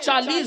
40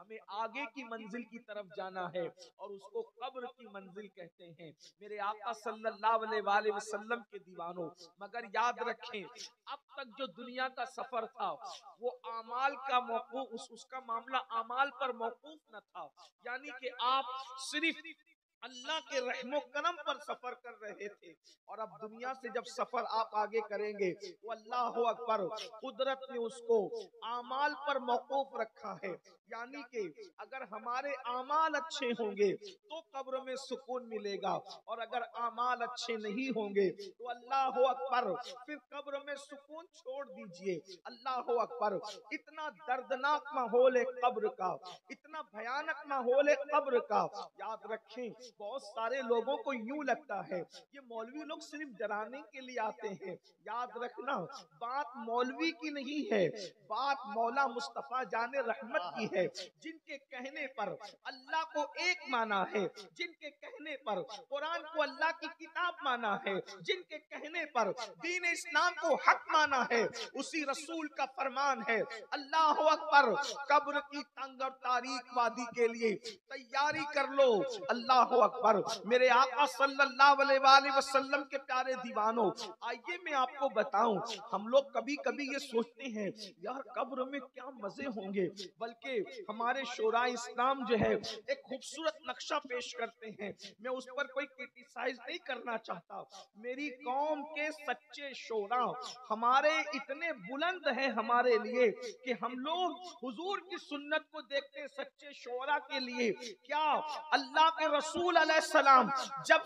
ہمیں آگے کی منزل کی طرف جانا ہے اور اس کو قبر کی منزل کہتے ہیں میرے آقا صلی اللہ علیہ وآلہ وسلم کے دیوانوں. مگر یاد رکھیں اب تک جو دنیا کا سفر تھا وہ اعمال کا موقوف اس کا معاملہ اعمال پر موقوف نہ تھا, یعنی کہ آپ صرف اللہ کے رحم و کرم پر سفر کر رہے تھے, اور اب دنیا سے جب سفر آپ آگے کریں گے تو اللہ اکبر قدرت نے اس کو اعمال پر موقوف رکھا ہے, یعنی کہ اگر ہمارے اعمال اچھے ہوں گے تو قبر میں سکون ملے گا, اور اگر اعمال اچھے نہیں ہوں گے تو اللہ اکبر پھر قبر میں سکون چھوڑ دیجئے. اللہ اکبر اتنا دردناک ماحول ہے قبر کا, اتنا بھیانک ماحول ہے قبر کا. یاد رکھیں بہت سارے لوگوں کو یوں لگتا ہے یہ مولوی لوگ صرف ڈرانے کے لیے آتے ہیں. یاد رکھنا بات مولوی کی نہیں ہے, بات مولا مصطفیٰ جان رحمت کی ہے, جن کے کہنے پر اللہ کو ایک مانا ہے, جن کے کہنے پر قرآن کو اللہ کی کتاب مانا ہے, جن کے کہنے پر دین اسلام کو حق مانا ہے. اسی رسول کا فرمان ہے اللہ اکبر قبر کی تنگ اور تاریک وادی کے لیے تیاری کر لو. اللہ اکبر میرے آقا صلی اللہ علیہ وآلہ وسلم کے پیارے دیوانوں, آئیے میں آپ کو بتاؤں ہم لوگ کبھی کبھی یہ سوچتے ہیں یار قبر میں کیا مزے ہوں گے, بلکہ ہمارے شورا اسلام جو ہے ایک خوبصورت نقشہ پیش کرتے ہیں. میں اس پر کوئی کرٹیسائز نہیں کرنا چاہتا, میری قوم کے سچے شورا ہمارے اتنے بلند ہیں ہمارے لیے کہ ہم لوگ حضور کی سنت کو دیکھتے سچے شورا کے لیے. کیا اللہ کے رسول علیہ السلام جب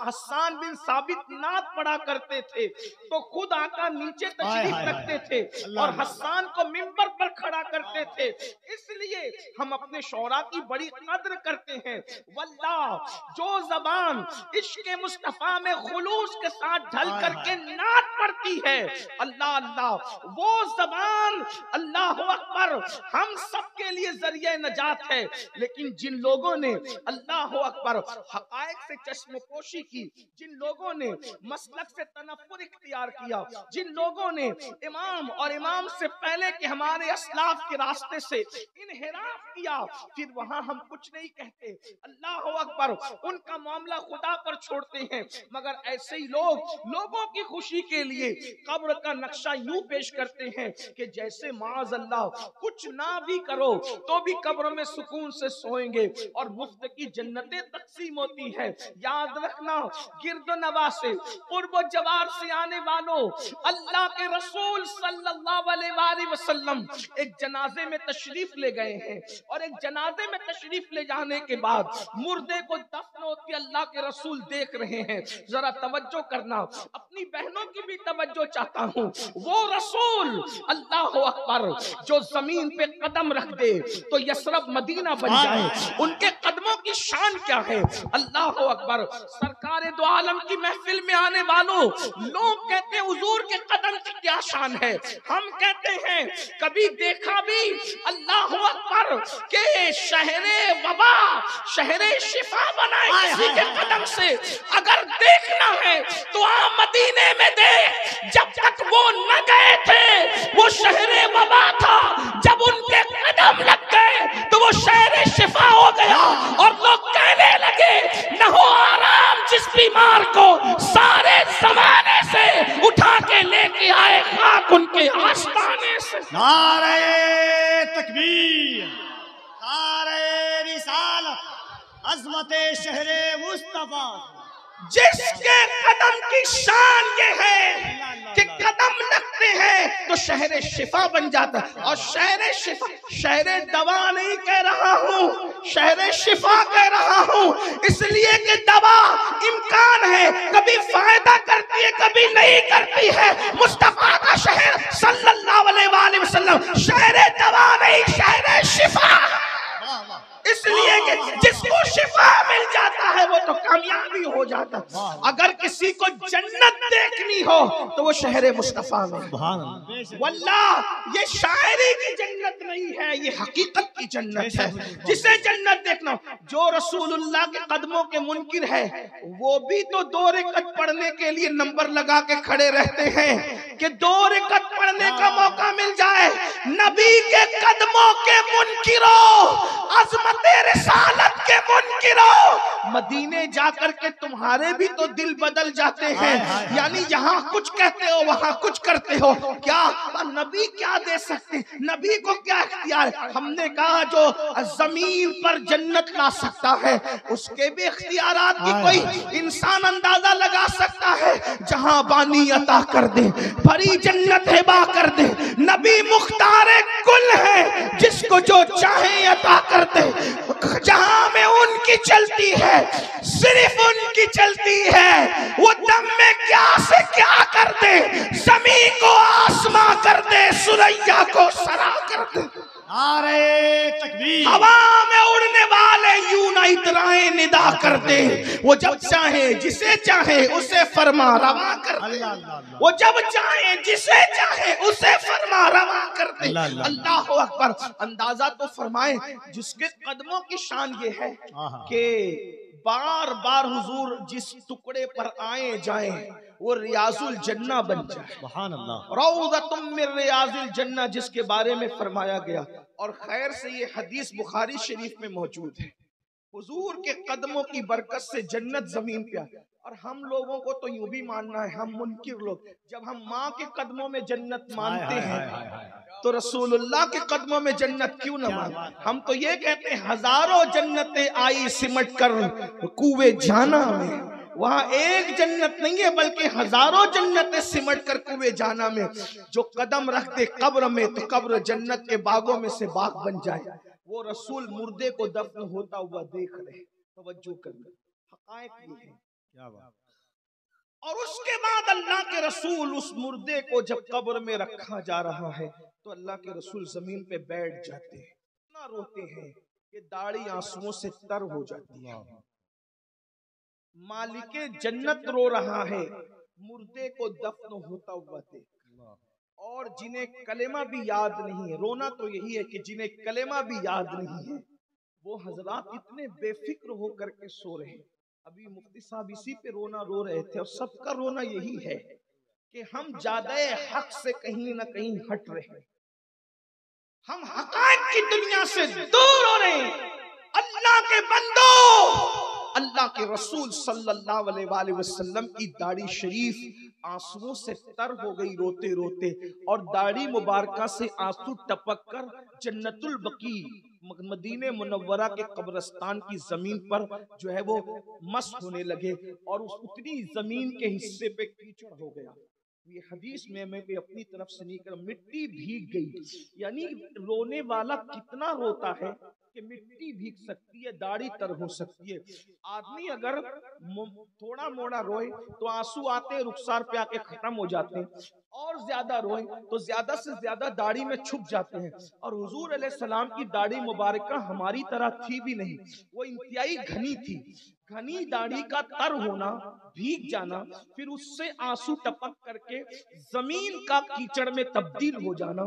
حسان بن ثابت نعت پڑھا کرتے تھے تو خود آقا نیچے تشریف رکھتے تھے اور حسان کو منبر پر کھڑا کرتے تھے. اس لیے ہم اپنے شعراء کی بڑی قدر کرتے ہیں. واللہ جو زبان عشق مصطفیٰ میں خلوص کے ساتھ ڈھل کر کے نعت پڑھتی ہے, اللہ اللہ وہ زبان اللہ اکبر ہم سب کے لیے ذریعہ نجات ہے. لیکن جن لوگوں نے اللہ اکبر حقائق سے چشم پوشی کی, جن لوگوں نے مسلک سے تنفر اختیار کیا, جن لوگوں نے امام اور امام سے پہلے کے ہمارے اسلاف کے راستے سے انحراف کیا, پھر وہاں ہم کچھ نہیں کہتے اللہ اکبر ان کا معاملہ خدا پر چھوڑتے ہیں. مگر ایسے ہی لوگ لوگوں کی خوشی کے لیے قبر کا نقشہ یوں پیش کرتے ہیں کہ جیسے معاذ اللہ کچھ نہ بھی کرو تو بھی قبر میں سکون سے سوئیں گے اور مفت کی جنتیں تقسیم ہوتی ہیں. یاد رکھنا گرد و نواح سے قرب و جوار سے آنے والوں, اللہ کے رسول صلی اللہ علیہ وآلہ وسلم ایک جنازے میں تشریف لے گئے ہیں, اور ایک جنازے میں تشریف لے جانے کے بعد مردے کو دفن ہوتی اللہ کے رسول دیکھ رہے ہیں. ذرا توجہ کرنا, اپنی بہنوں کی بھی توجہ چاہتا ہوں. وہ رسول اللہ اکبر جو زمین پہ قدم رکھ دے تو یثرب مدینہ بن جائے, ان کے قدموں کی شان کیا ہے. اللہ اکبر سرکار دو عالم کی محفل میں آنے والوں, لوگ کہتے ہیں حضور کے قدم کی کیا شان ہے, ہم کہتے ہیں کبھی دیکھا بھی اللہ اکبر کہ شہر وبا شہر شفا بنائے کسی کے قدم سے. اگر دیکھنا ہے تو مدینے میں دیکھ, جب تک وہ نہ گئے تھے وہ شہر وبا تھا, جب ان کے قدم لگ گئے تو وہ شہر شفا ہو گیا. اور لوگ کہنے لگے نہ ہو آرام جس بیمار کو سارے زمانے سے اٹھا کے لے کے آئے خاک ان کے آستانے سے. نعرہ تکبیر, نعرہ رسالت, عظمت شہر مصطفیٰ. جس کے قدم کی شان یہ ہے کہ قدم لگتے ہیں تو شہر شفا بن جاتا ہے. اور شہر شفا, شہر دوا نہیں کہہ رہا ہوں, شہر شفا کہہ رہا ہوں, اس لیے کہ دوا امکان ہے کبھی فائدہ کرتی ہے کبھی نہیں کرتی ہے. مصطفیٰ کا شہر صلی اللہ علیہ وآلہ وسلم شہر دوا نہیں, شہر شفا. اس لیے کہ جس کو شفا مل جاتا ہے وہ تو کامیابی ہو جاتا ہے. اگر کسی کو جنت دیکھنی ہو تو وہ شہر مصطفیٰ میں. واللہ یہ شاعری کی جنت نہیں ہے، یہ حقیقت کی جنت ہے. جسے جنت دیکھنا جو رسول اللہ کے قدموں کے منکر ہے وہ بھی تو 2 رکعت پڑھنے کے لیے نمبر لگا کے کھڑے رہتے ہیں کہ 2 رکعت پڑھنے کا موقع مل جائے. نبی کے قدموں کے منکروں، عظمت رسالت کے منکروں، مدینے جا کر کے تمہارے بھی تو دل بدل جاتے ہیں. یعنی یہاں کچھ کہتے ہو وہاں کچھ کرتے ہو. کیا نبی کیا دے سکتے؟ نبی کو کیا اختیار؟ ہم نے کہا جو زمین پر جنت لا سکتا ہے اس کے بھی اختیارات کی کوئی انسان اندازہ لگا سکتا ہے. جہاں بانی عطا کر دے، بھری جنت ہبا کر دے. نبی مختار کل ہے، جس کو جو چاہے عطا کر دے. جہاں میں ان کی چلتی ہے، صرف ان کی چلتی ہے. وہ دم میں کیا سے کیا کر دے، زمین کو آسماں کر دے، سریا کو سرا کر دے. نعرہ تکبیر. ہوا میں اڑنے والے یوں نہ اترائیں ندا کر دے. وہ جب چاہے جسے چاہے اسے فرما روا کر دے. وہ جب چاہے جسے چاہے اسے فرما روا کر دے. اللہ اکبر. اندازہ تو فرمائے جس کے قدموں کی شان یہ ہے کہ بار بار حضور جس ٹکڑے پر آئے جائیں وہ ریاض الجنہ بن جائے. سبحان اللہ. روضۃ من ریاض الجنہ جس کے بارے میں فرمایا گیا. اور خیر سے یہ حدیث بخاری شریف میں موجود ہے. حضور کے قدموں کی برکت سے جنت زمین پہ آئی. اور ہم لوگوں کو تو یوں بھی ماننا ہے، ہم منکر لوگ جب ہم ماں کے قدموں میں جنت مانتے ہیں تو رسول اللہ کے قدموں میں جنت کیوں نہ مانتے؟ ہم تو یہ کہتے ہیں ہزاروں جنتیں آئی سمٹ کر کوے جانا میں. وہاں ایک جنت نہیں ہے بلکہ ہزاروں جنتیں سمٹ کر کوے جانا میں. جو قدم رکھتے قبر میں تو قبر جنت کے باغوں میں سے باغ بن جائے. وہ رسول مردے کو دفن ہوتا ہوا دیکھ رہے. توجہ کرنا، حقائق یہ ہے. اور اس کے بعد اللہ کے رسول اس مردے کو جب قبر میں رکھا جا رہا ہے تو اللہ کے رسول زمین پہ بیٹھ جاتے ہیں. اتنا روتے ہیں کہ داڑھی آنسوؤں سے تر ہو جاتی ہے. مالک جنت رو رہا ہے مردے کو دفن ہوتا ہوا دیکھ. اور جنہیں کلمہ بھی یاد نہیں ہے، رونا تو یہی ہے کہ جنہیں کلمہ بھی یاد نہیں ہے وہ حضرات اتنے بے فکر ہو کر کے سو رہے ہیں. ابھی مفتی صاحب اسی پہ رونا رو رہے تھے. اور سب کا رونا یہی ہے کہ ہم زیادہ حق سے کہیں نہ کہیں ہٹ رہے ہیں. ہم حقائق کی دنیا سے دور ہو رہے ہیں. اللہ کے بندو، اللہ کے رسول صلی اللہ علیہ وآلہ وسلم کی داڑھی شریف آنسوؤں سے تر ہو گئی روتے روتے. اور داڑھی مبارکہ سے آنسو ٹپک کر جنت البقیع مدینہ منورہ کے قبرستان کی زمین پر جو ہے وہ مس ہونے لگے. اور اس اتنی زمین کے حصے پہ کیچڑ ہو گیا. یہ حدیث میں اپنی طرف سے نہیں کر مٹی بھیگ گئی. یعنی رونے والا کتنا روتا ہے کہ مٹی بھیگ سکتی ہے، داڑھی تر ہو سکتی ہے. آدمی اگر تھوڑا موڑا روئے تو آنسو آتے رخسار پہ آ کے ختم ہو جاتے ہیں، اور زیادہ روئے تو زیادہ سے زیادہ داڑھی میں چھپ جاتے ہیں. اور حضور علیہ السلام کی داڑھی مبارکہ ہماری طرح تھی بھی نہیں، وہ انتہائی گھنی تھی. گھنی داڑھی کا تر ہونا، بھیگ جانا، پھر اس سے آنسو ٹپک کر کے زمین کا کیچڑ میں تبدیل ہو جانا.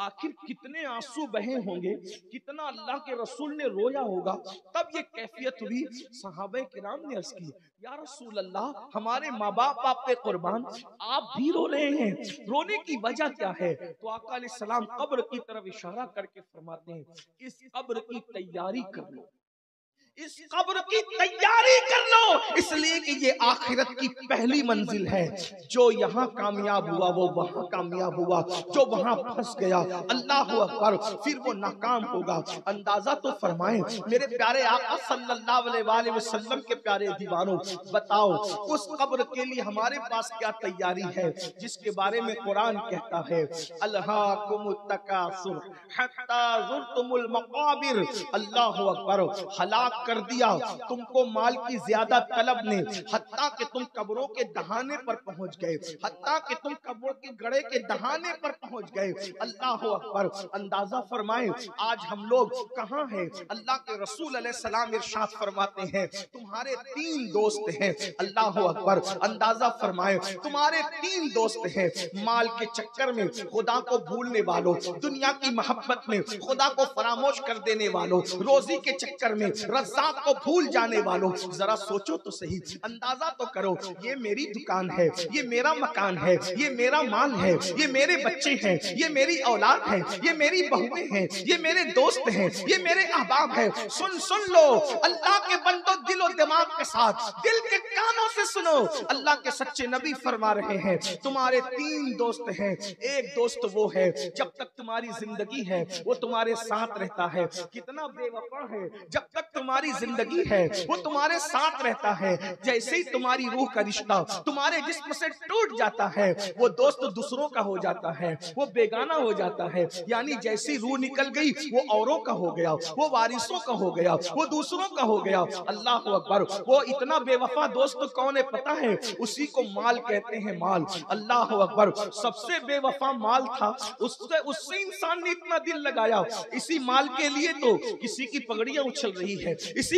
آخر کتنے آنسو بہے ہوں گے، کتنا اللہ کے رسول نے رویا ہوگا. تب یہ کیفیت ہوئی. صحابہ کرام نے عرض کی یا رسول اللہ ہمارے ماں باپ آپ پہ قربان، آپ بھی رو رہے ہیں، رونے کی وجہ کیا ہے؟ تو آقا علیہ السلام قبر کی طرف اشارہ کر کے فرماتے ہیں اس قبر کی تیاری کر لو، اس قبر کی تیاری کر لو، اس لیے کہ یہ آخرت کی پہلی منزل ہے. جو یہاں کامیاب ہوا وہ وہاں کامیاب ہوا، جو وہاں پھنس گیا اللہ اکبر پھر وہ ناکام ہوگا. اندازہ تو فرمائیں میرے پیارے آقا صلی اللہ علیہ وآلہ وسلم کے پیارے دیوانوں، بتاؤ اس قبر کے لیے ہمارے پاس کیا تیاری ہے جس کے بارے میں قرآن کہتا ہے الہاکم التکاثر حتی زرتم المقابر. اللہ اکبر. ہلاک کر دیا تم کو مال کی زیادہ طلب نے، حتیٰ کہ تم قبروں کے دہانے پر پہنچ گئے، حتیٰ کہ تم قبروں کے گڑھے کے دہانے پر پہنچ گئے۔ اللہ اکبر! اندازہ فرمائیں آج ہم لوگ کہاں ہیں؟ اللہ کے رسول علیہ السلام ارشاد فرماتے ہیں تمہارے 3 دوست ہیں۔ اللہ اکبر! اندازہ فرمائیں تمہارے 3 دوست ہیں، مال کے چکر میں خدا کو بھولنے والوں، دنیا کی محبت میں خدا کو فراموش کر دینے والوں، روزی کے چکر میں رزاق کو بھول جانے والوں۔ ذرا سوچو تو صحیح، اندازہ تو کرو، یہ میری دکان ہے، یہ میرا مکان ہے، یہ میرا مال ہے، یہ میرے بچے ہیں، یہ میری اولاد ہے، یہ میری بہویں ہیں، یہ میرے دوست ہیں، یہ میرے احباب ہیں۔ سن لو اللہ کے بندو، دل و دماغ کے ساتھ، دل کے کانوں سے سنو، اللہ کے سچے نبی فرما رہے ہیں تمہارے 3 دوست ہیں۔ ایک دوست وہ ہے جب تک تمہاری زندگی ہے وہ تمہارے ساتھ رہتا ہے، کتنا بے وفا ہے، جب تک تمہاری زندگی ہے وہ تمہارے ساتھ رہتا ہے، جیسے ہی تمہاری روح کا رشتہ تمہارے جسم سے ٹوٹ جاتا ہے وہ دوست دوسروں کا ہو جاتا ہے، وہ بیگانہ ہو جاتا ہے، یعنی جیسی روح نکل گئی وہ اوروں کا ہو گیا، وہ وارثوں کا ہو گیا، وہ دوسروں کا ہو گیا۔ اللہ اکبر! وہ اتنا بے وفا دوست کون ہے پتہ ہے؟ اسی کو مال کہتے ہیں، مال۔ اللہ اکبر! سب سے بے وفا مال تھا، اس سے انسان نے اتنا دل لگایا، اسی مال کے لیے تو کسی کی پگڑیاں اچھل رہی ہے، اسی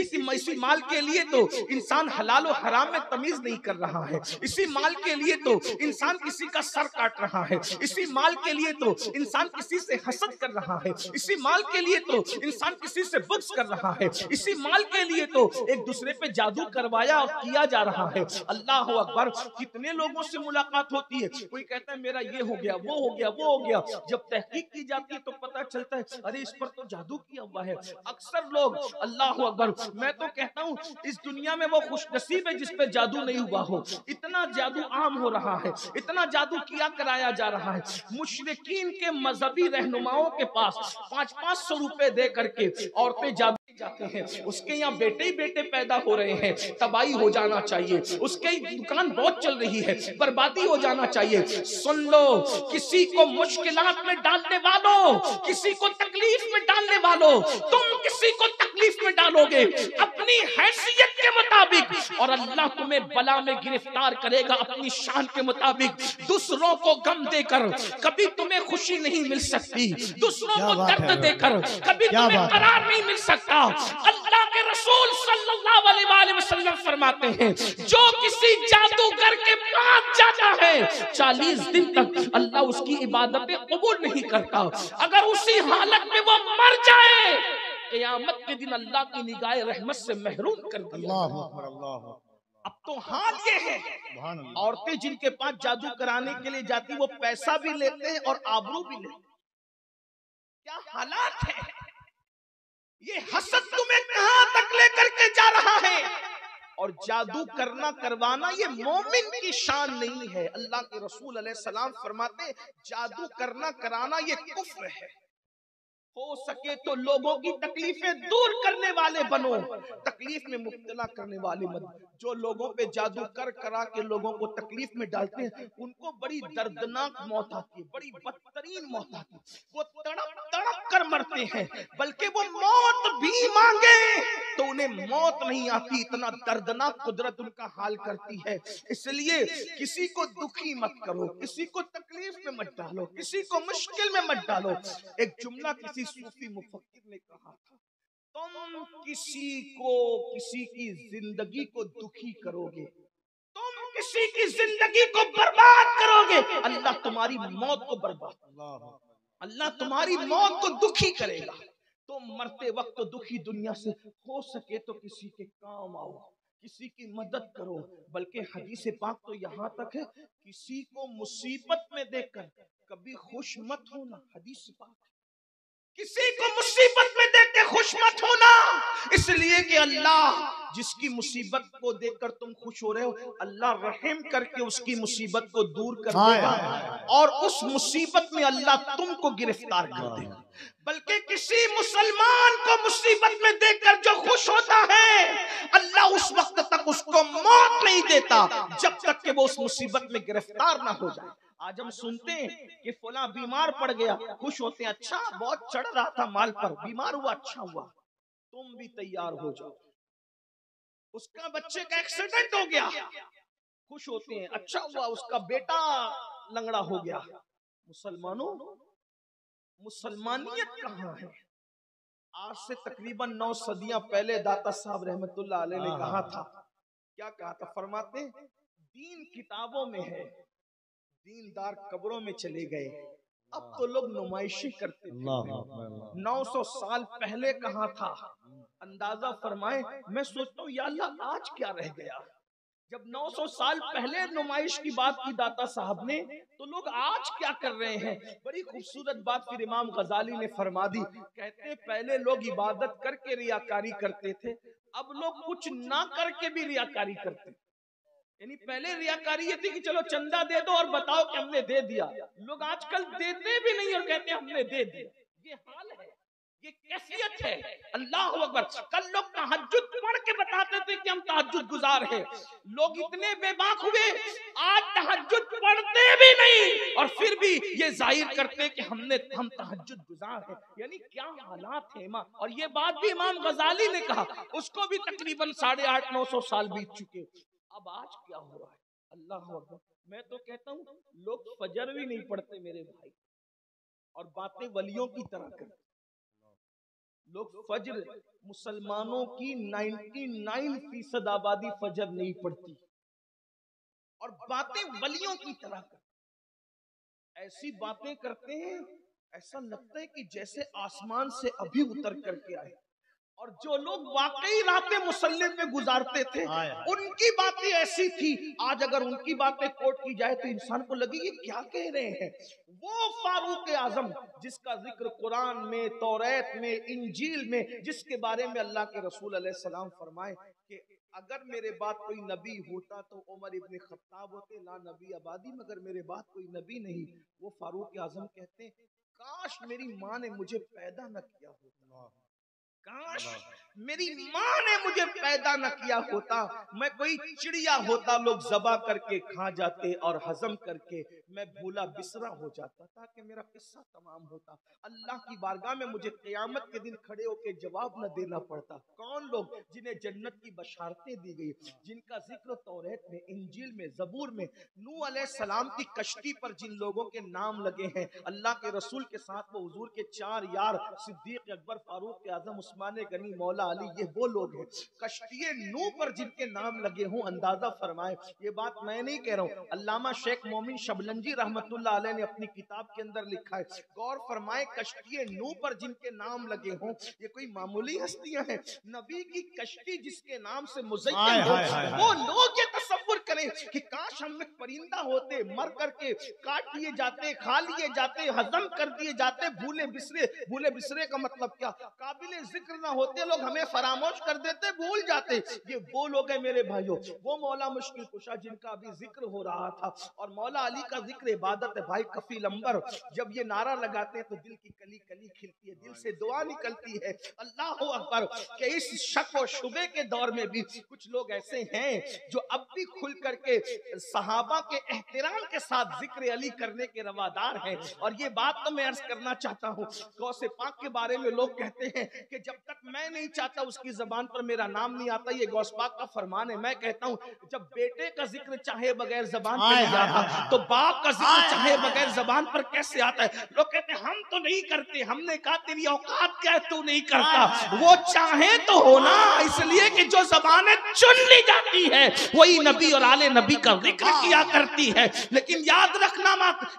مال کے لیے تو انسان حلال و حرام میں تمیز نہیں کر رہا ہے، اسی مال کے لیے تو انسان کسی کا سر کاٹ رہا ہے، اسی مال کے لیے تو انسان کسی سے حسد کر رہا ہے، اسی مال کے لیے تو انسان کسی سے بغض کر رہا ہے، اسی مال کے لیے تو ایک دوسرے پہ جادو کروایا اور کیا جا رہا ہے۔ اللہ اکبر! کتنے لوگوں سے ملاقات ہوتی ہے، کوئی کہتا ہے میرا یہ ہو گیا، وہ ہو گیا، وہ ہو گیا، جب تحقیق کی جاتی ہے تو پتہ چلتا ہے ارے اس پر تو جادو کیا ہوا ہے۔ اکثر لوگ، اللہ اکبر! میں تو کہتا ہوں اس دنیا میں وہ خوش نصیب ہے جس پہ جادو نہیں ہوا ہو۔ اتنا جادو عام ہو رہا ہے، اتنا جادو کیا کرایا جا رہا ہے۔ مشرکین کے مذہبی رہنماؤں کے پاس 500 روپے دے کر کے عورتیں جادو جاتے ہیں، اس کے یہاں بیٹے ہی بیٹے پیدا ہو رہے ہیں، تباہی ہو جانا چاہیے، اس کے دکان بہت چل رہی ہے، بربادی ہو جانا چاہیے۔ سن لو، کسی کو مشکلات میں ڈالنے والوں، کسی کو تکلیف میں ڈالنے والوں، تم کسی کو تکلیف میں ڈالو گے اپنی حیثیت کے مطابق، اور اللہ تمہیں بلا میں گرفتار کرے گا اپنی شان کے مطابق۔ دوسروں کو غم دے کر کبھی تمہیں خوشی نہیں مل سکتی، دوسروں کو درد دے کر کبھی تمہیں قرار نہیں مل سکتا۔ اللہ کے رسول صلی اللہ علیہ وآلہ وسلم فرماتے ہیں جو کسی جادوگر کے پاس جاتا ہے 40 دن تک اللہ اس کی عبادتیں قبول نہیں کرتا، اگر اسی حالت میں وہ مر جائے قیامت کے دن اللہ کی نگاہ رحمت سے محروم کر دیا۔ اللہ اکبر! اللہ اکبر! اب تو حال یہ ہے عورتیں جن کے پاس جادو کرانے کے لیے جاتی وہ پیسہ بھی لیتے ہیں اور آبرو بھی لیتے ہیں۔ کیا حالات ہے؟ یہ حسد تمہیں کہاں تک لے کر کے جا رہا ہے؟ اور جادو کرنا کروانا یہ مومن کی شان نہیں ہے۔ اللہ کے رسول علیہ السلام فرماتے جادو کرنا کرانا یہ کفر ہے۔ ہو سکے تو لوگوں کی تکلیفیں دور کرنے والے بنو، تکلیف میں مبتلا کرنے والے مت۔ جو لوگوں پہ جادو کرا کے لوگوں کو تکلیف میں ڈالتے ہیں ان کو بڑی دردناک موت آتی ہے، بڑی بدترین موت آتی ہے، وہ تڑپ تڑپ کر مرتے ہیں، بلکہ وہ موت بھی مانگے تو انہیں موت نہیں آتی، اتنا دردناک قدرت ان کا حال کرتی ہے۔ اس لیے کسی کو دکھی مت کرو، کسی کو تکلیف میں مت ڈالو، کسی کو مشکل میں مت ڈالو۔ ایک جملہ کسی صوفی مفکر نے کہا تھا تم کسی کی زندگی کو دکھی کرو گے، تم کسی کی زندگی کو برباد کرو گے، اللہ تمہاری موت کو برباد کرے گا، اللہ تمہاری موت کو دکھی کرے گا۔ تم مرتے وقت تو دکھی دنیا سے، ہو سکے تو کسی کے کام آؤ، کسی کی مدد کرو، بلکہ حدیث پاک تو یہاں تک ہے کسی کو مصیبت میں دیکھ کر کبھی خوش مت ہونا۔ حدیث پاک کسی کو مصیبت میں دیکھ کے خوش مت ہونا، اس لیے کہ اللہ جس کی مصیبت کو دیکھ کر تم خوش ہو رہے ہو اللہ رحم کر کے اس کی مصیبت کو دور کر دے گا، اور اس مصیبت میں اللہ تم کو گرفتار کر دے گا۔ بلکہ کسی مسلمان کو مصیبت میں دیکھ کر جو خوش ہوتا ہے اللہ اس وقت تک اس کو موت نہیں دیتا جب تک کہ وہ اس مصیبت میں گرفتار نہ ہو جائے۔ آج ہم سنتے ہیں کہ فلاں بیمار پڑ گیا، خوش ہوتے ہیں، اچھا بہت چڑھ رہا تھا مال پر، بیمار ہوا، اچھا ہوا۔ تم بھی تیار ہو جاؤ، اس کا بچے کا ایکسیڈنٹ ہو گیا، خوش ہوتے ہیں، اچھا ہوا اس کا بیٹا لنگڑا ہو گیا۔ مسلمانوں، مسلمانیت کہاں ہے؟ آج سے تقریباً 9 صدیاں پہلے داتا صاحب رحمت اللہ علیہ نے کہا تھا، کیا کہا تھا؟ فرماتے ہیں دین کتابوں میں ہے، دیندار قبروں میں چلے گئے، اب تو لوگ نمائشیں کرتے تھے۔ 900 سال پہلے کہاں تھا؟ اندازہ فرمائیں۔ میں سوچتا ہوں یا اللہ آج کیا رہ گیا؟ جب 900 سال پہلے نمائش کی بات کی داتا صاحب نے، تو لوگ آج کیا کر رہے ہیں؟ بڑی خوبصورت بات پھر امام غزالی نے فرما دی، کہتے ہیں پہلے لوگ عبادت کر کے ریاکاری کرتے تھے، اب لوگ کچھ نہ کر کے بھی ریاکاری کرتے ہیں۔ یعنی پہلے ریاکاری یہ تھی کہ چلو چندہ دے دو اور بتاؤ کہ ہم نے دے دیا، لوگ آج کل دیتے بھی نہیں اور کہتے ہیں ہم نے دے دیا۔ یہ حال ہے، یہ کیفیت ہے۔ اللہ اکبر، کل لوگ تہجد پڑھ کے بتاتے تھے کہ ہم تہجد گزار ہیں، لوگ اتنے بے باک ہوئے آج تہجد پڑھتے بھی نہیں اور پھر بھی یہ ظاہر کرتے کہ ہم تہجد گزار ہیں۔ یعنی کیا حالات ہیں ماں، اور یہ بات بھی امام غزالی نے کہا، اس کو بھی تقریباً 850-900 سال بیت چکے۔ اب آج کیا ہو رہا ہے؟ اللہ اکبر، میں تو کہتا ہوں لوگ فجر بھی نہیں پڑھتے میرے بھائی، اور باتیں ولیوں کی طرح کرتے۔ لوگ فجر، مسلمانوں کی 99% آبادی فجر نہیں پڑھتی اور باتیں ولیوں کی طرح کرتے۔ ایسی باتیں کرتے ہیں ایسا لگتا ہے کہ جیسے آسمان سے ابھی اتر کر کے آئے، اور جو لوگ واقعی راتیں مصلی پہ گزارتے تھے ان کی باتیں ایسی تھی، آج اگر ان کی باتیں کوٹ کی جائے تو انسان کو لگے یہ کیا کہہ رہے ہیں۔ وہ فاروق اعظم جس کا ذکر قرآن میں، توریت میں، انجیل میں، جس کے بارے میں اللہ کے رسول علیہ السلام فرمائے کہ اگر میرے بعد کوئی نبی ہوتا تو عمر ابن خطاب ہوتے، لا نبی آبادی، مگر میرے بعد کوئی نبی نہیں۔ وہ فاروق اعظم کہتے ہیں کاش میری ماں نے مجھے پیدا نہ کیا ہوتا، کاش میری ماں نے مجھے پیدا نہ کیا ہوتا، میں کوئی چڑیا ہوتا، لوگ ذبح کر کے کھا جاتے اور ہضم کر کے میں بھولا بسرا ہو جاتا تاکہ میرا قصہ تمام ہوتا، اللہ کی بارگاہ میں مجھے قیامت کے دن کھڑے ہو کے جواب نہ دینا پڑتا۔ کون لوگ؟ جنہیں جنت کی بشارتیں دی گئی، جن کا ذکر توریت میں، انجیل میں، زبور میں، نوح علیہ السلام کی کشتی پر جن لوگوں کے نام لگے ہیں، اللہ کے رسول کے ساتھ وہ حضور کے 4 یار صدیق اکبر، فاروق اعظم، عثمان غنی، مولا علی، یہ وہ لوگ ہیں کشتی نوح پر جن کے نام لگے ہوں۔ اندازہ فرمائے، یہ بات میں نہیں کہہ رہا ہوں، علامہ شیخ مومن شبلنجی رحمت اللہ علیہ نے اپنی کتاب کے اندر لکھا ہے، غور فرمائے کشتی نوح پر جن کے نام لگے ہوں یہ کوئی معمولی ہستیاں ہیں؟ نبی کی کشتی جس کے نام سے مزین ہو، وہ لوگ یہ تصور کریں کہ کاش ہم ایک پرندہ ہوتے، مر کر کے کاٹ لیے جاتے، کھا لیے جاتے، ہضم کر دیے جاتے، بھولے بسرے کا مطلب کیا، قابل ذکر نہ ہوتے، لوگ ہمیں فراموش کر دیتے، بھول جاتے۔ یہ وہ لوگ ہیں میرے بھائیوں، وہ مولا مشکل کشا جن کا ابھی ذکر ہو رہا تھا، اور مولا علی کا ذکر عبادت ہے۔ بھائی کفیل انبر جب یہ نعرہ لگاتے ہیں تو دل کی کلی کلی کھلتی ہے، دل سے دعا نکلتی ہے، اللہ اکبر، کہ اس شک و شبے کے دور میں بھی کچھ لوگ ایسے ہیں جو اب بھی کھل کر کے صحابہ کے احترام کے ساتھ ذکر علی کرنے کے روادار ہیں۔ اور یہ بات تو میں عرض کرنا چاہتا ہوں، غوث پاک کے بارے میں لوگ کہتے ہیں کہ جب تک میں نہیں چاہتا اس کی زبان پر میرا نام نہیں آتا، یہ غوث پاک کا فرمان ہے۔ میں کہتا ہوں جب بیٹے کا ذکر چاہے بغیر زبان پر نہیں آتا تو باپ کا ذکر چاہے بغیر زبان پر کیسے آتا ہے؟ لوگ کہتے ہیں ہم تو نہیں کرتے، ہم نے کہا تیری اوقات کیا ہے تو نہیں کرتا، وہ چاہے تو ہونا، اس لیے کہ جو زبانیں چن لی جاتی ہے وہی نبی اور آل نبی کا ذکر کیا کرتی ہے۔ لیکن یاد رکھنا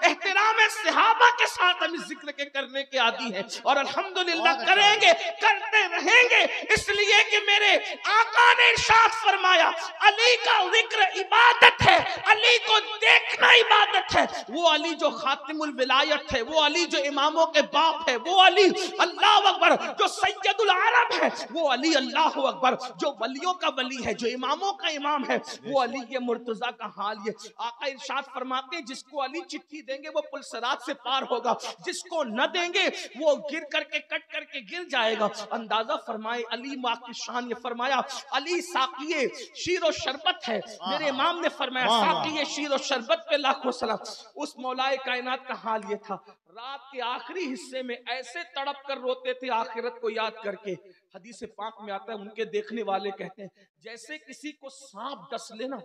احترام صحابہ کے ساتھ ہم اس ذکر کے کرنے کے عادی ہیں، اور الحمدللہ کریں گے، کرتے رہیں گے، اس لیے کہ میرے آقا نے ارشاد فرمایا علی کا ذکر عبادت ہے، علی کو دیکھنا عبادت ہے۔ وہ علی جو خاتم الولایت ہے، وہ علی جو اماموں کے باپ ہے، وہ علی اللہ اکبر جو سید العرب ہے، وہ علی اللہ اکبر جو ولیوں کا ولی ہے، جو اماموں کا امام ہے، وہ علی یہ مرتضیٰ کا حال یہ۔ آقا ارشاد فرماتے ہیں جس کو علی چٹھی دیں گے وہ پل صراط سے پار ہوگا، جس کو نہ دیں گے وہ گر کر کے کٹ کر کے گر جائے گا۔ اندازہ فرمائے علی ماں کی شان، یہ فرمایا علی ساقیے شیر و شربت ہے، میرے امام نے فرمایا ساقیے شیر و شربت پہ لاکھوں سلام۔ اس مولائے کائنات کا حال یہ تھا، رات کے آخری حصے میں ایسے تڑپ کر روتے تھے آخرت کو یاد کر کے. حدیث پاک میں آتا ہے ان کے دیکھنے والے کہتے ہیں جیسے کسی کو سانپ ڈس لینا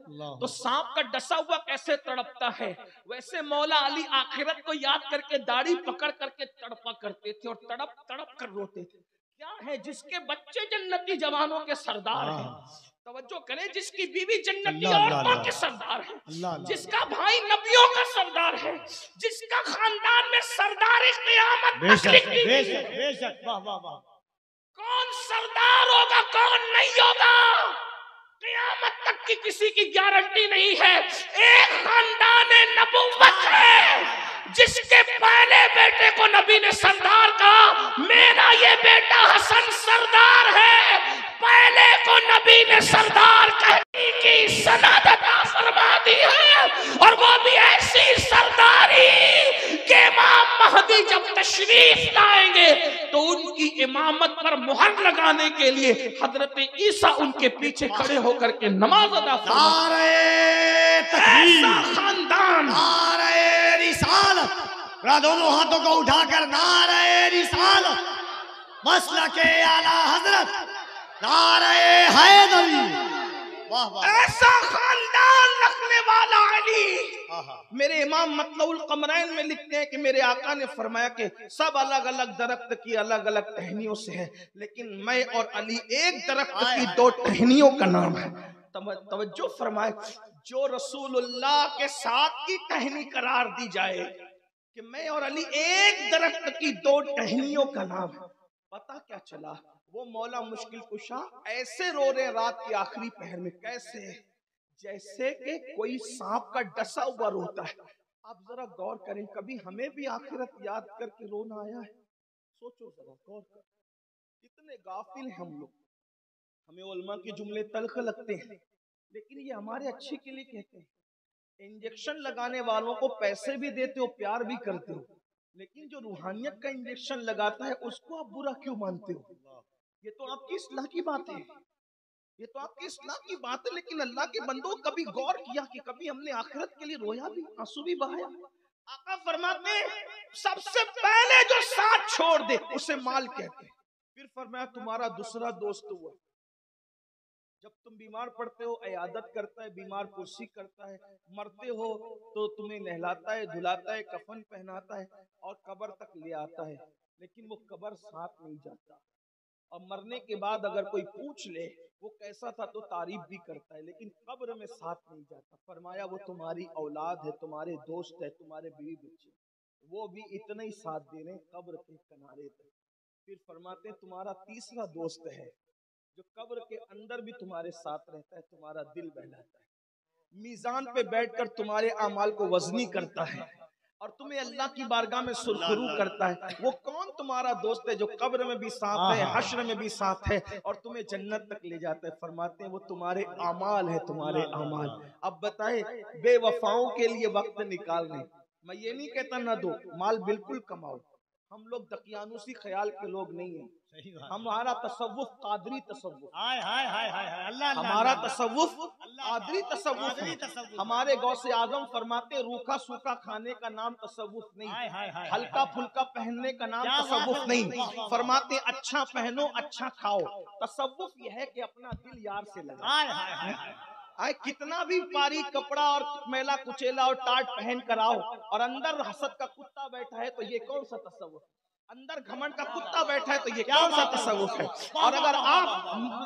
تو سانپ کا ڈسا ہوا کیسے تڑپتا ہے ویسے مولا علی آخرت کو یاد کر کے داڑھی پکڑ کر کے تڑپا کرتے تھے اور تڑپ تڑپ کر روتے تھے. کیا ہے جس کے بچے جنتی جوانوں کے سردار ہیں, توجہ کریں, جس کی بیوی جنتی عورتوں کے سردار ہے, جس کا بھائی نبیوں کا سردار ہے, جس کا خاندان میں سردار قیامت تک لکھی ہے. کون سردار ہوگا کون نہیں ہوگا قیامت تک کی کسی کی گارنٹی نہیں ہے. ایک خاندان نبوت ہے جس کے پہلے بیٹے کو نبی نے سردار کہا, میرا یہ بیٹا حسن سردار ہے. پہلے کو نبی نے سردار کہنے کی سند عطا فرما دی ہے, اور وہ بھی ایسی سرداری کہ امام مہدی جب تشریف لائیں گے تو ان کی امامت پر مہر لگانے کے لیے حضرت عیسیٰ ان کے پیچھے کھڑے ہو کر کے نماز ادا فرمائیں. ایسا خاندان, نعرہ رسالت, دونوں ہاتھوں کو اٹھا کر نعرہ رسالت, مسلک اعلی حضرت, نعرہ حیدری. ایسا خاندان رکھنے والا علی. میرے امام مطلع القمرین میں لکھتے ہیں کہ میرے آقا نے فرمایا کہ سب الگ الگ درخت کی الگ الگ ٹہنیوں سے ہیں, لیکن میں اور علی ایک درخت کی دو ٹہنیوں کا نام ہے. توجہ فرمائے, جو رسول اللہ کے ساتھ کی ٹہنی قرار دی جائے کہ میں اور علی ایک درخت کی دو ٹہنیوں کا نام ہے. پتہ کیا چلا, وہ مولا مشکل کشا ایسے رو رہے رات کی آخری پہر میں, کیسے جیسے کہ کوئی سانپ کا ڈسا ہوا روتا ہے. آپ ذرا غور کریں, کبھی ہمیں بھی آخرت یاد کر کے رونا آیا ہے؟ سوچو ذرا, غور کر. کتنے غافل ہیں ہم لوگ. ہمیں علماء کے جملے تلخ لگتے ہیں لیکن یہ ہمارے اچھے کے لیے کہتے ہیں. انجیکشن لگانے والوں کو پیسے بھی دیتے ہو, پیار بھی کرتے ہو, لیکن جو روحانیت کا انجیکشن لگاتا ہے اس کو آپ برا کیوں مانتے ہو؟ یہ تو آپ کی اصلاح کی بات ہے, یہ تو آپ کی اصلاح کی بات ہے. لیکن اللہ کے بندوں کبھی غور کیا کہ کبھی ہم نے آخرت کے لیے رویا بھی, آنسو بھی بہایا؟ آقا فرماتے ہیں سب سے پہلے جو ساتھ چھوڑ دے اسے مال کہتے ہیں. پھر فرمایا تمہارا دوسرا دوست ہوا, جب تم بیمار پڑتے ہو عیادت کرتا ہے, بیمار پرسی کرتا ہے, مرتے ہو تو تمہیں نہلاتا ہے, دھلاتا ہے, کفن پہناتا ہے اور قبر تک لے آتا ہے, لیکن وہ قبر ساتھ نہیں جاتا. اور مرنے کے بعد اگر کوئی پوچھ لے وہ کیسا تھا تو تعریف بھی کرتا ہے, لیکن قبر میں ساتھ نہیں جاتا. فرمایا وہ تمہاری اولاد ہے, تمہارے دوست ہے, تمہارے بیوی بچے, وہ بھی اتنا ہی ساتھ دے رہے قبر کے کنارے تک. پھر فرماتے ہیں تمہارا تیسرا دوست ہے جو قبر کے اندر بھی تمہارے ساتھ رہتا ہے, تمہارا دل بہلاتا ہے, میزان پہ بیٹھ کر تمہارے اعمال کو وزنی کرتا ہے اور تمہیں اللہ کی بارگاہ میں سرخرو کرتا ہے. وہ کون تمہارا دوست ہے جو قبر میں بھی ساتھ ہے, حشر میں بھی ساتھ ہے اور تمہیں جنت تک لے جاتا ہے؟ فرماتے ہیں وہ تمہارے اعمال ہے, تمہارے اعمال. اب بتائیں بے وفاؤں کے لیے وقت نکالنے, میں یہ نہیں کہتا نہ دو, مال بالکل کماؤ. ہم لوگ دقیانوسی خیال کے لوگ نہیں ہیں. ہمارا تصوف قادری تصوف, ہمارا تصوف قادری تصوف ہے. ہمارے غوث اعظم فرماتے روکھا سوکھا کھانے کا نام تصوف نہیں, ہلکا پھلکا پہننے کا نام تصوف نہیں. فرماتے اچھا پہنو اچھا کھاؤ. تصوف یہ ہے کہ اپنا دل یار سے لگا. کتنا بھی باریک کپڑا اور میلا کچیلا اور ٹاٹ پہن کر آؤ اور اندر حسد کا کتا بیٹھا ہے تو یہ کون سا تصوف؟ اندر گھمنڈ کا کتا بیٹھا ہے تو یہ کون سا تصوف ہے؟ اور اگر آپ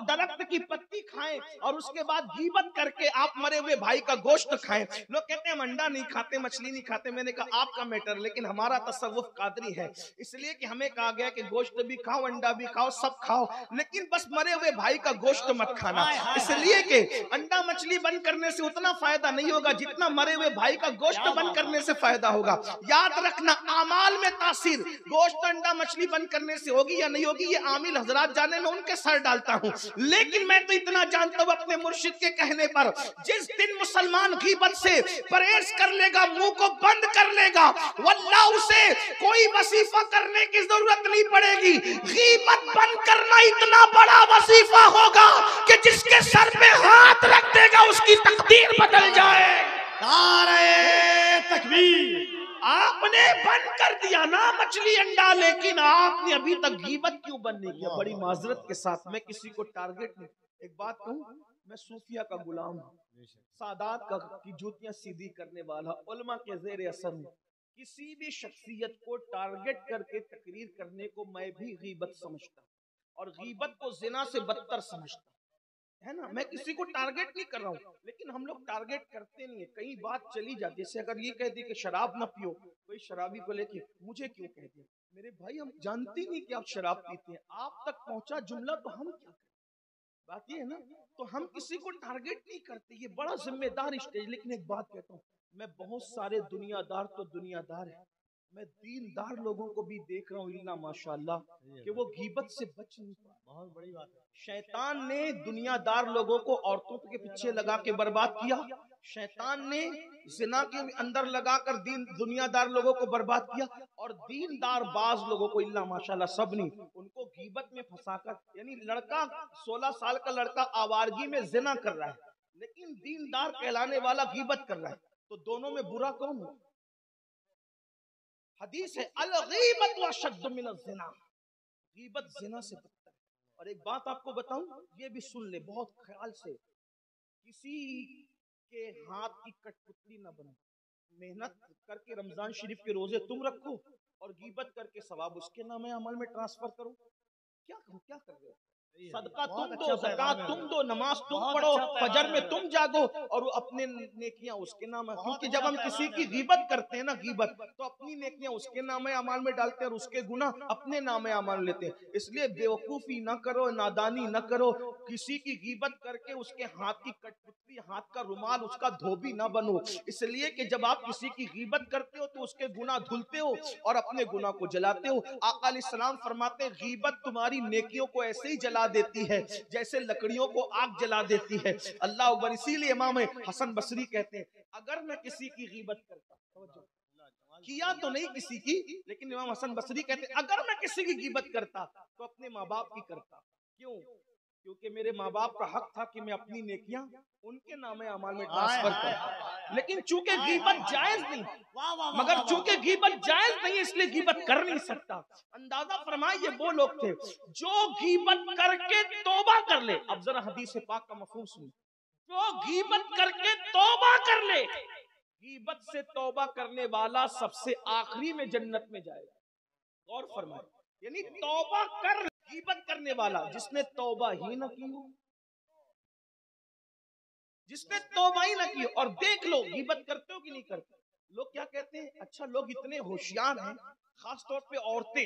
درخت کی پتی کھائیں اور اس کے بعد غیبت کر کے آپ مرے ہوئے بھائی کا گوشت کھائیں, لوگ کہتے ہیں ہم انڈا نہیں کھاتے, مچھلی نہیں کھاتے. میں نے کہا آپ کا میٹر, لیکن ہمارا تصوف قادری ہے, اس لیے کہ ہمیں کہا گیا کہ گوشت بھی کھاؤ, انڈا بھی کھاؤ, سب کھاؤ, لیکن بس مرے ہوئے بھائی کا گوشت مت کھانا. اس لیے کہ انڈا مچھلی بند کرنے سے اتنا فائدہ نہیں ہوگا جتنا مرے ہوئے بھائی کا گوشت بند کرنے سے فائدہ ہوگا. یاد رکھنا اعمال میں تاثیر گوشت انڈا مچھلی بند کرنے سے ہوگی یا نہیں ہوگی یہ عامل حضرات جانے, میں ان کے سر ڈالتا ہوں. لیکن میں تو اتنا جانتا ہوں اپنے مرشد کے کہنے پر, جس دن مسلمان غیبت سے پرہیز کر لے گا, منہ کو بند کر لے گا, واللہ اسے کوئی وظیفہ کرنے کی ضرورت نہیں پڑے گی. غیبت بند کرنا اتنا بڑا وظیفہ ہوگا کہ جس کے سر پہ ہاتھ رکھ دے گا اس کی تقدیر بدل جائے. نعرہ تکبیر. آپ نے بند کر دیا نا مچھلی انڈا، لیکن آپ نے ابھی تک غیبت کیوں بند نہیں کیا؟ بڑی معذرت کے ساتھ میں کسی کو ٹارگٹ نہیں، ایک بات کہوں، میں صوفیہ کا غلام ہوں، سادات کی جوتیاں سیدھی کرنے والا، علماء کے زیر اثر ہوں، کسی بھی شخصیت کو ٹارگٹ کر کے تقریر کرنے کو میں بھی غیبت سمجھتا اور غیبت کو زنا سے بدتر سمجھتا ہے نا۔ میں کسی کو ٹارگٹ نہیں کر رہا ہوں، لیکن ہم لوگ ٹارگٹ کرتے نہیں ہیں، کئی بات چلی جاتی ہے۔ جیسے اگر یہ کہہ دی کہ شراب نہ پیو، کوئی شرابی کو لے کے مجھے کیوں کہہ دیا؟ میرے بھائی ہم جانتے نہیں کہ آپ شراب پیتے ہیں، آپ تک پہنچا جملہ تو ہم کیا کریں؟ بات یہ ہے نا، تو ہم کسی کو ٹارگٹ نہیں کرتے، یہ بڑا ذمہ دار اسٹیج۔ لیکن ایک بات کہتا ہوں، میں بہت سارے دنیا دار تو دنیا دار ہیں، میں دیندار لوگوں کو بھی دیکھ رہا ہوں اللہ ماشاءاللہ کہ وہ غیبت سے بچ نہیں پا۔ بہت بڑی بات ہے۔ شیطان نے دنیا دار لوگوں کو عورتوں کے پیچھے لگا کے برباد کیا، شیطان نے زنا کے اندر لگا کر دنیا دار لوگوں کو برباد کیا، اور دیندار بعض لوگوں کو اللہ ماشاءاللہ سب نہیں، ان کو غیبت میں پھنسا کر، یعنی لڑکا 16 سال کا لڑکا آوارگی میں زنا کر رہا ہے لیکن دیندار کہلانے والا غیبت کر رہا ہے، تو دونوں میں برا کون ہو؟ حدیث ہے الغیبت اشد من الزنا، غیبت زنا سے بدتر ہے۔ اور ایک بات آپ کو بتاؤں، یہ بھی سن لے بہت خیال سے، کسی کے ہاتھ کی کٹ پتلی نہ بنو، محنت کر کے رمضان شریف کے روزے تم رکھو اور غیبت کر کے ثواب اس کے نام عمل میں ٹرانسفر کرو، کیا کر رہے ہو؟ صدقہ تم دو، زکات تم دو، نماز تم پڑھو، فجر میں تم جاگو، اور اپنے نیکیاں اس کے نام ہے۔ کیونکہ جب ہم کسی کی غیبت کرتے ہیں نا، غیبت، تو اپنی نیکیاں اس کے نام اعمال میں ڈالتے ہیں اور اس کے گناہ اپنے نام اعمال لیتے ہیں۔ اس لیے بیوقوفی نہ کرو، نادانی نہ کرو، کسی کی غیبت کر کے اس کے ہاتھ کی کٹ پتلی، ہاتھ کا رومال، اس کا دھوبی نہ بنو، اس لیے کہ جب آپ کسی کی غیبت کرتے ہو تو اس کے گناہ دھلتے ہو اور اپنے گناہ کو جلاتے ہو۔ آقا علیہ السلام فرماتے ہیں غیبت تمہاری نیکیوں کو ایسے ہی جلا دیتی ہے جیسے لکڑیوں کو آگ جلا دیتی ہے۔ اللہ اکبر۔ اسی لیے امام حسن بصری کہتے ہیں اگر میں کسی کی غیبت کرتا، کیا تو نہیں کسی کی، لیکن امام حسن بصری کہتے ہیں اگر میں کسی کی غیبت کرتا تو اپنے ماں باپ کی کرتا۔ کیوں؟ کیونکہ میرے ماں باپ کا حق تھا کہ میں اپنی نیکیاں ان کے نام اعمال میں ٹرانسفر کرتا، لیکن چونکہ غیبت جائز نہیں، مگر چونکہ غیبت جائز نہیں اس لیے غیبت کر نہیں سکتا۔ اندازہ فرمائے یہ وہ لوگ تھے جو غیبت کر کے توبہ کر لے، اب ذرا حدیث پاک کا مفہوم سنیں، جو غیبت کر کے توبہ کر لے، غیبت سے توبہ کرنے والا سب سے آخری میں جنت میں جائے گا۔ غور فرمائے، یعنی توبہ کر غیبت کرنے والا، جس نے توبہ ہی نہ کی ہو، جس نے توبہ ہی نہ کی، اور دیکھ لو غیبت کرتے ہو کہ نہیں کرتے؟ لوگ کیا کہتے ہیں، اچھا لوگ اتنے ہوشیار ہیں، خاص طور پہ عورتیں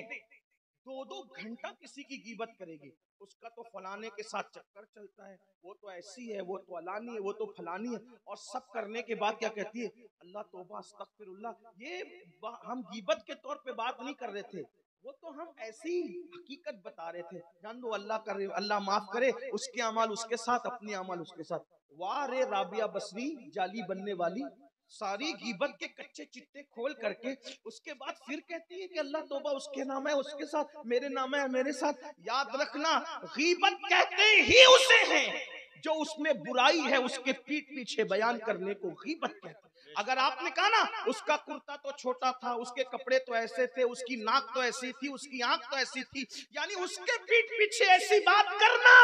2 گھنٹہ کسی کی غیبت کرے گی، اس کا تو فلانے کے ساتھ چکر چلتا ہے، وہ تو ایسی ہے، وہ تو علانی ہے، وہ تو فلانی ہے، اور سب کرنے کے بعد کیا کہتی ہے، اللہ توبہ استغفر اللہ۔ یہ ہم غیبت کے طور پہ بات نہیں کر رہے تھے، وہ تو ہم ایسی حقیقت بتا رہے تھے، جان دو اللہ کرے، اللہ معاف کرے، اس کے اعمال اس کے ساتھ، اپنے اعمال اس کے ساتھ۔ واہ رے رابعہ بصری جالی بننے والی، ساری غیبت کے کچے چٹے کھول کر کے اس کے بعد پھر کہتی ہے کہ اللہ توبہ اس کے نام ہے، اس کے ساتھ، میرے نام ہے، میرے ساتھ۔ یاد رکھنا غیبت کہتے ہی اسے ہیں جو اس میں برائی ہے اس کے پیٹ پیچھے بیان کرنے کو غیبت کہتے ہیں۔ اگر آپ نے کہا نا اس کا کرتا تو چھوٹا تھا، اس کے کپڑے تو ایسے تھے، اس کی ناک تو ایسی تھی، اس کی آنکھ تو ایسی تھی، یعنی اس کے پیٹ پیچھے ایسی بات کرنا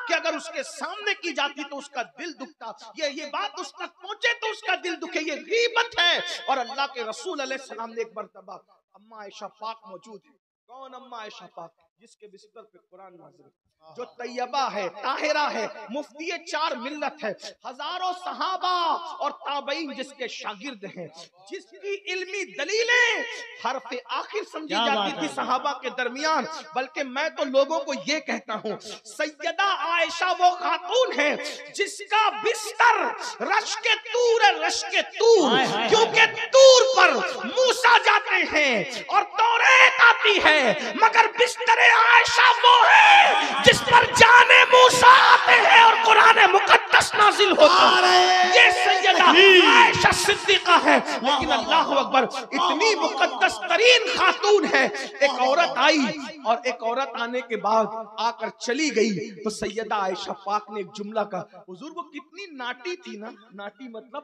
کہ اگر اس کے سامنے کی جاتی تو اس کا دل دکھتا، یہ بات اس تک پہنچے تو اس کا دل دکھے، یہ غیبت ہے۔ اور اللہ کے رسول علیہ السلام نے ایک مرتبہ، اماں عائشہ پاک موجود ہے، کون اماں عائشہ پاک؟ جس کے بستر پہ قرآن نازل ہے، جو طیبہ ہے، طاہرہ ہے، مفتی 4 ملت ہے، ہزاروں صحابہ اور تابعین جس کے شاگرد ہیں، جس کی علمی دلیلیں حرف آخر سمجھی جاتی تھی صحابہ کے درمیان۔ بلکہ میں تو لوگوں کو یہ کہتا ہوں سیدہ عائشہ وہ خاتون ہے جس کا بستر رشک طور، کیونکہ طور پر موسیٰ جاتے ہیں اور توریت آتی ہے، مگر بستر عائشہ وہ ہے جس پر جان موسیٰ آتے ہیں اور قرآن مقدس نازل ہوتا ہے۔ یہ سیدہ عائشہ صدیقہ ہے، لیکن اللہ اکبر اتنی مقدس ترین خاتون ہے، ایک عورت آئی اور ایک عورت آنے کے بعد آ کر چلی گئی تو سیدہ عائشہ پاک نے ایک جملہ کہا، حضور وہ کتنی ناٹی تھی نا، ناٹی مطلب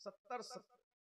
70।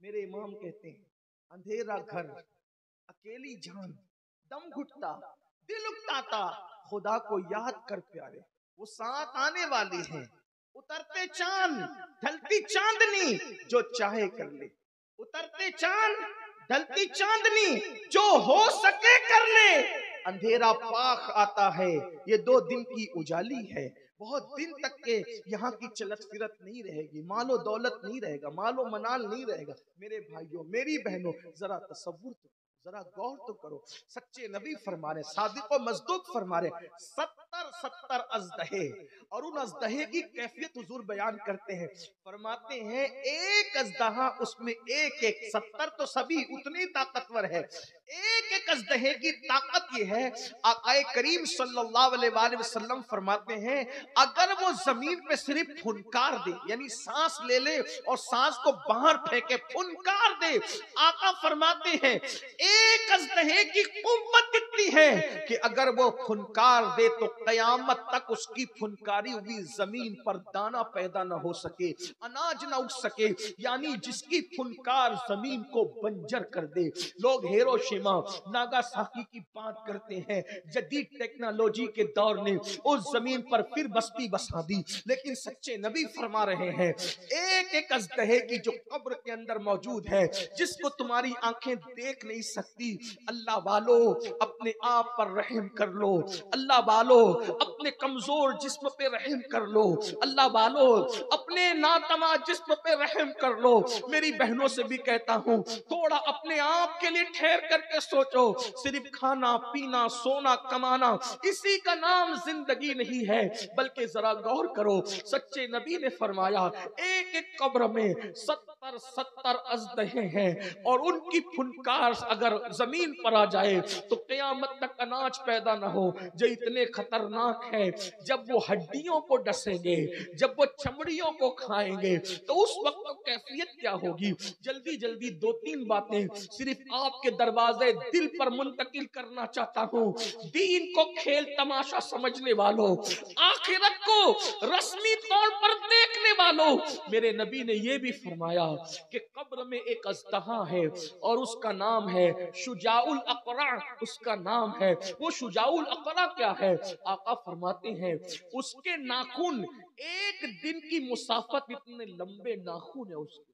میرے امام کہتے ہیں اندھیرا گھر اکیلی جان دم گھٹتا دل اکتاتا خدا کو یاد کر پیارے وہ ساتھ آنے والے ہیں اترتے چاند ڈھلتی چاندنی جو چاہے کر لے اترتے چاند ڈھلتی چاندنی جو ہو سکے کر لے اندھیرا پاک آتا ہے یہ 2 دن کی اجالی ہے بہت دن تک کے یہاں کی چلت فرت نہیں رہے گی مال و دولت نہیں رہے گا مال و منال نہیں رہے گا میرے بھائیوں میری بہنوں ذرا تصور تو ذرا غور تو کرو سچے نبی فرما رہے صادق و مصدوق فرما رہے 70 ازدہے اور ان ازدہے کی کیفیت حضور بیان کرتے ہیں فرماتے ہیں ایک ازدہا اس میں ایک 70 تو سبھی اتنی طاقتور ہے ایک ازدہے کی طاقت یہ ہے آقا کریم صلی اللہ علیہ وآلہ وسلم فرماتے ہیں اگر وہ زمین پہ صرف پھنکار دے یعنی سانس لے لے اور سانس کو باہر پھینکے پھنکار دے آقا فرماتے ہیں ایک ازدہے کی قوت اتنی ہے کہ اگر وہ پھنکار دے تو قیامت تک اس کی پھنکاری ہوئی زمین پر دانا پیدا نہ ہو سکے اناج نہ اگ سکے یعنی جس کی پھنکار زمین کو بنجر کر دے لوگ ہیروشیما ناگاساکی کی بات کرتے ہیں جدید ٹیکنالوجی کے دور نے اس زمین پر پھر بستی بسا دی لیکن سچے نبی فرما رہے ہیں ایک ازدہے کی جو قبر کے اندر موجود ہے جس کو تمہاری آنکھیں دیکھ نہیں سکتی اللہ والو اپنے آپ پر رحم کر لو اللہ والو اپنے کمزور جسم پہ رحم کر لو اللہ والو اپنے ناتما جسم پہ رحم کر لو میری بہنوں سے بھی کہتا ہوں تھوڑا اپنے آپ کے لیے ٹھہر کر کے سوچو صرف کھانا پینا سونا کمانا اسی کا نام زندگی نہیں ہے بلکہ ذرا غور کرو سچے نبی نے فرمایا ایک قبر میں 70 ازدہے ہیں اور ان کی پھنکار اگر زمین پر آ جائے تو قیامت تک اناج پیدا نہ ہو جو اتنے خطرناک ہے جب وہ ہڈیوں کو ڈسیں گے جب وہ چمڑیوں کو کھائیں گے تو اس وقت کیفیت کیا ہوگی جلدی جلدی 2-3 باتیں صرف آپ کے دروازے دل پر منتقل کرنا چاہتا ہوں دین کو کھیل تماشا سمجھنے والوں آخرت کو رسمی طور پر دیکھنے والوں میرے نبی نے یہ بھی فرمایا کہ قبر میں ایک ازدہا ہے اور اس کا نام ہے شجاع الاقرع اس کا نام ہے وہ شجاع الاقرع کیا ہے آقا فرماتے ہیں اس کے ناخن ایک دن کی مسافت اتنے لمبے ناخن ہے اس کے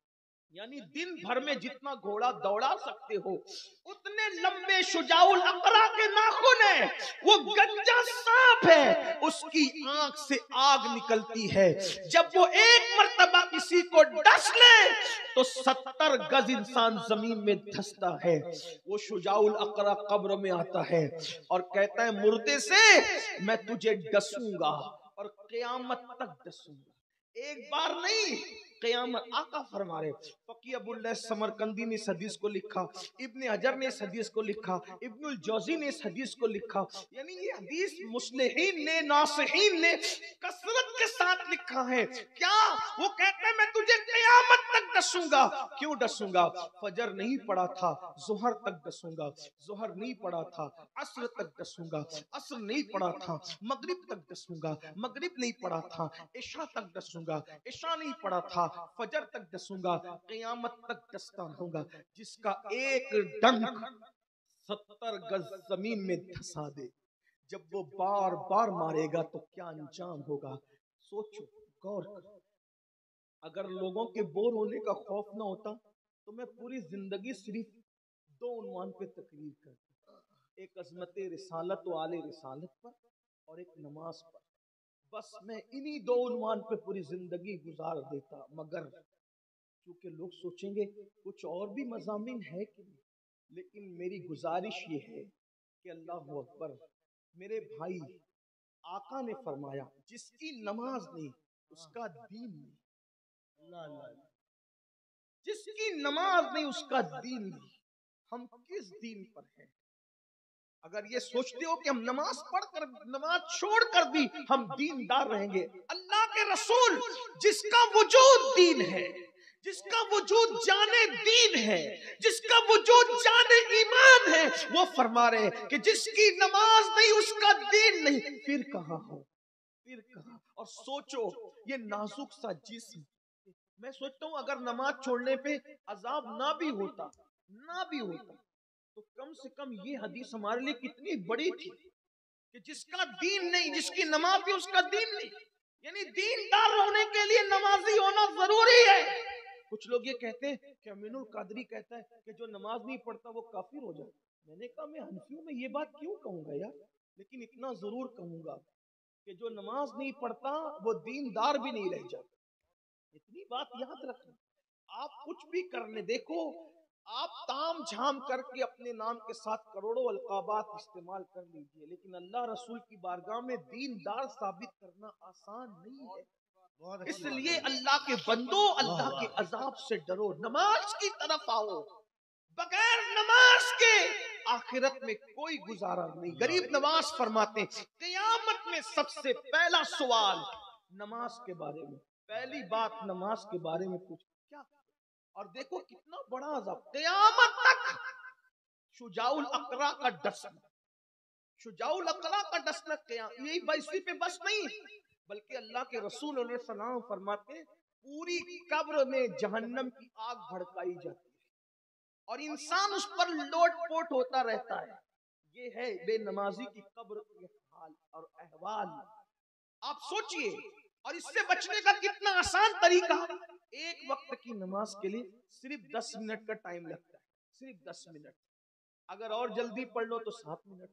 یعنی دن بھر میں جتنا گھوڑا دوڑا سکتے ہو اتنے لمبے شجاع الاقرع کے ناخن ہیں وہ گنجا سانپ ہے اس کی آنکھ سے آگ نکلتی ہے جب وہ ایک مرتبہ کسی کو ڈس لے تو 70 گز انسان زمین میں دھستا ہے وہ شجاع الاقرع قبر میں آتا ہے اور کہتا ہے مردے سے میں تجھے ڈسوں گا اور قیامت تک ڈسوں گا ایک بار نہیں قیامت آقا فرما رہے فقی ابو اللہ سمرقندی نے اس حدیث کو لکھا ابن حجر نے اس حدیث کو لکھا ابن الجوزی نے اس حدیث کو لکھا یعنی یہ حدیث مصلحین نے ناصحین نے کثرت کے ساتھ لکھا ہے کیا وہ کہتے ہیں میں تجھے قیامت تک ڈسوں گا کیوں ڈسوں گا فجر نہیں پڑا تھا ظہر تک ڈسوں گا ظہر نہیں پڑا تھا عصر تک ڈسوں گا عصر نہیں پڑا تھا مغرب تک ڈسوں گا مغرب نہیں پڑا تھا عشاء تک ڈسوں گا عشاء نہیں پڑا تھا فجر تک ڈسوں گا قیامت تک ڈستا رہوں گا جس کا ایک ڈنک 70 گز زمین میں دھسا دے جب وہ بار بار مارے گا تو کیا انجام ہوگا سوچو غور کرو اگر لوگوں کے بور ہونے کا خوف نہ ہوتا تو میں پوری زندگی صرف 2 عنوان پہ تقریر کرتا ایک عظمت رسالت و آل رسالت پر اور ایک نماز پر بس میں انہی 2 عنوان پہ پوری زندگی گزار دیتا مگر چونکہ لوگ سوچیں گے کچھ اور بھی مضامین ہے کہ نہیں لیکن میری گزارش یہ ہے کہ اللہ اکبر میرے بھائی آقا نے فرمایا جس کی نماز نہیں اس کا دین نہیں جس کی نماز نہیں اس کا دین نہیں ہم کس دین پر ہیں اگر یہ سوچتے ہو کہ ہم نماز پڑھ کر نماز چھوڑ کر بھی ہم دیندار رہیں گے اللہ کے رسول جس کا وجود دین ہے جس کا وجود جانے دین ہے جس کا وجود جانے ایمان ہے وہ فرما رہے ہیں کہ جس کی نماز نہیں اس کا دین نہیں پھر کہاں ہو پھر کہاں اور سوچو یہ نازک سا جسم میں سوچتا ہوں اگر نماز چھوڑنے پہ عذاب نہ بھی ہوتا تو کم سے کم یہ حدیث ہمارے لیے کتنی بڑی تھی کہ جس کا دین نہیں، جس کی نماز بھی اس کا دین نہیں، یعنی دیندار ہونے کے لیے نمازی ہونا ضروری ہے۔ کچھ لوگ یہ کہتے ہیں کہ امین القادری کہتا ہے کہ جو نماز نہیں پڑھتا وہ کافر ہو جائے۔ میں نے کہا میں حنفیوں میں یہ بات کیوں کہوں گا یار، لیکن اتنا ضرور کہوں گا کہ جو نماز نہیں پڑھتا وہ دیندار بھی نہیں رہ جاتا۔ اتنی بات یاد رکھنا، آپ کچھ بھی کرنے دیکھو، آپ تام جھام کر کے اپنے نام کے ساتھ کروڑوں القابات استعمال کر لیجئے، لیکن اللہ رسول کی بارگاہ میں دیندار ثابت کرنا آسان نہیں ہے۔ اس لیے اللہ کے بندو، اللہ کے عذاب سے ڈرو، نماز کی طرف آؤ۔ بغیر نماز کے آخرت میں کوئی گزارا نہیں۔ غریب نواز فرماتے ہیں قیامت میں سب سے پہلا سوال نماز کے بارے میں، پہلی بات نماز کے بارے میں پوچھ کیا، اور دیکھو کتنا بڑا عذاب قیامت تک۔ شجاع الاقرا کا ڈسنا یہی اسی پہ بس نہیں، بلکہ اللہ کے رسول علیہ السلام فرماتے ہیں پوری قبر میں جہنم کی آگ بھڑکائی جاتی ہے اور انسان اس پر لوٹ پوٹ ہوتا رہتا ہے۔ یہ ہے بے نمازی کی قبر کے حال اور احوال۔ آپ سوچئے، اور اس سے بچنے کا کتنا آسان طریقہ، ایک وقت کی نماز کے لیے صرف 10 منٹ کا ٹائم لگتا ہے، صرف 10 منٹ، اگر اور جلدی پڑھ لو تو 7 منٹ۔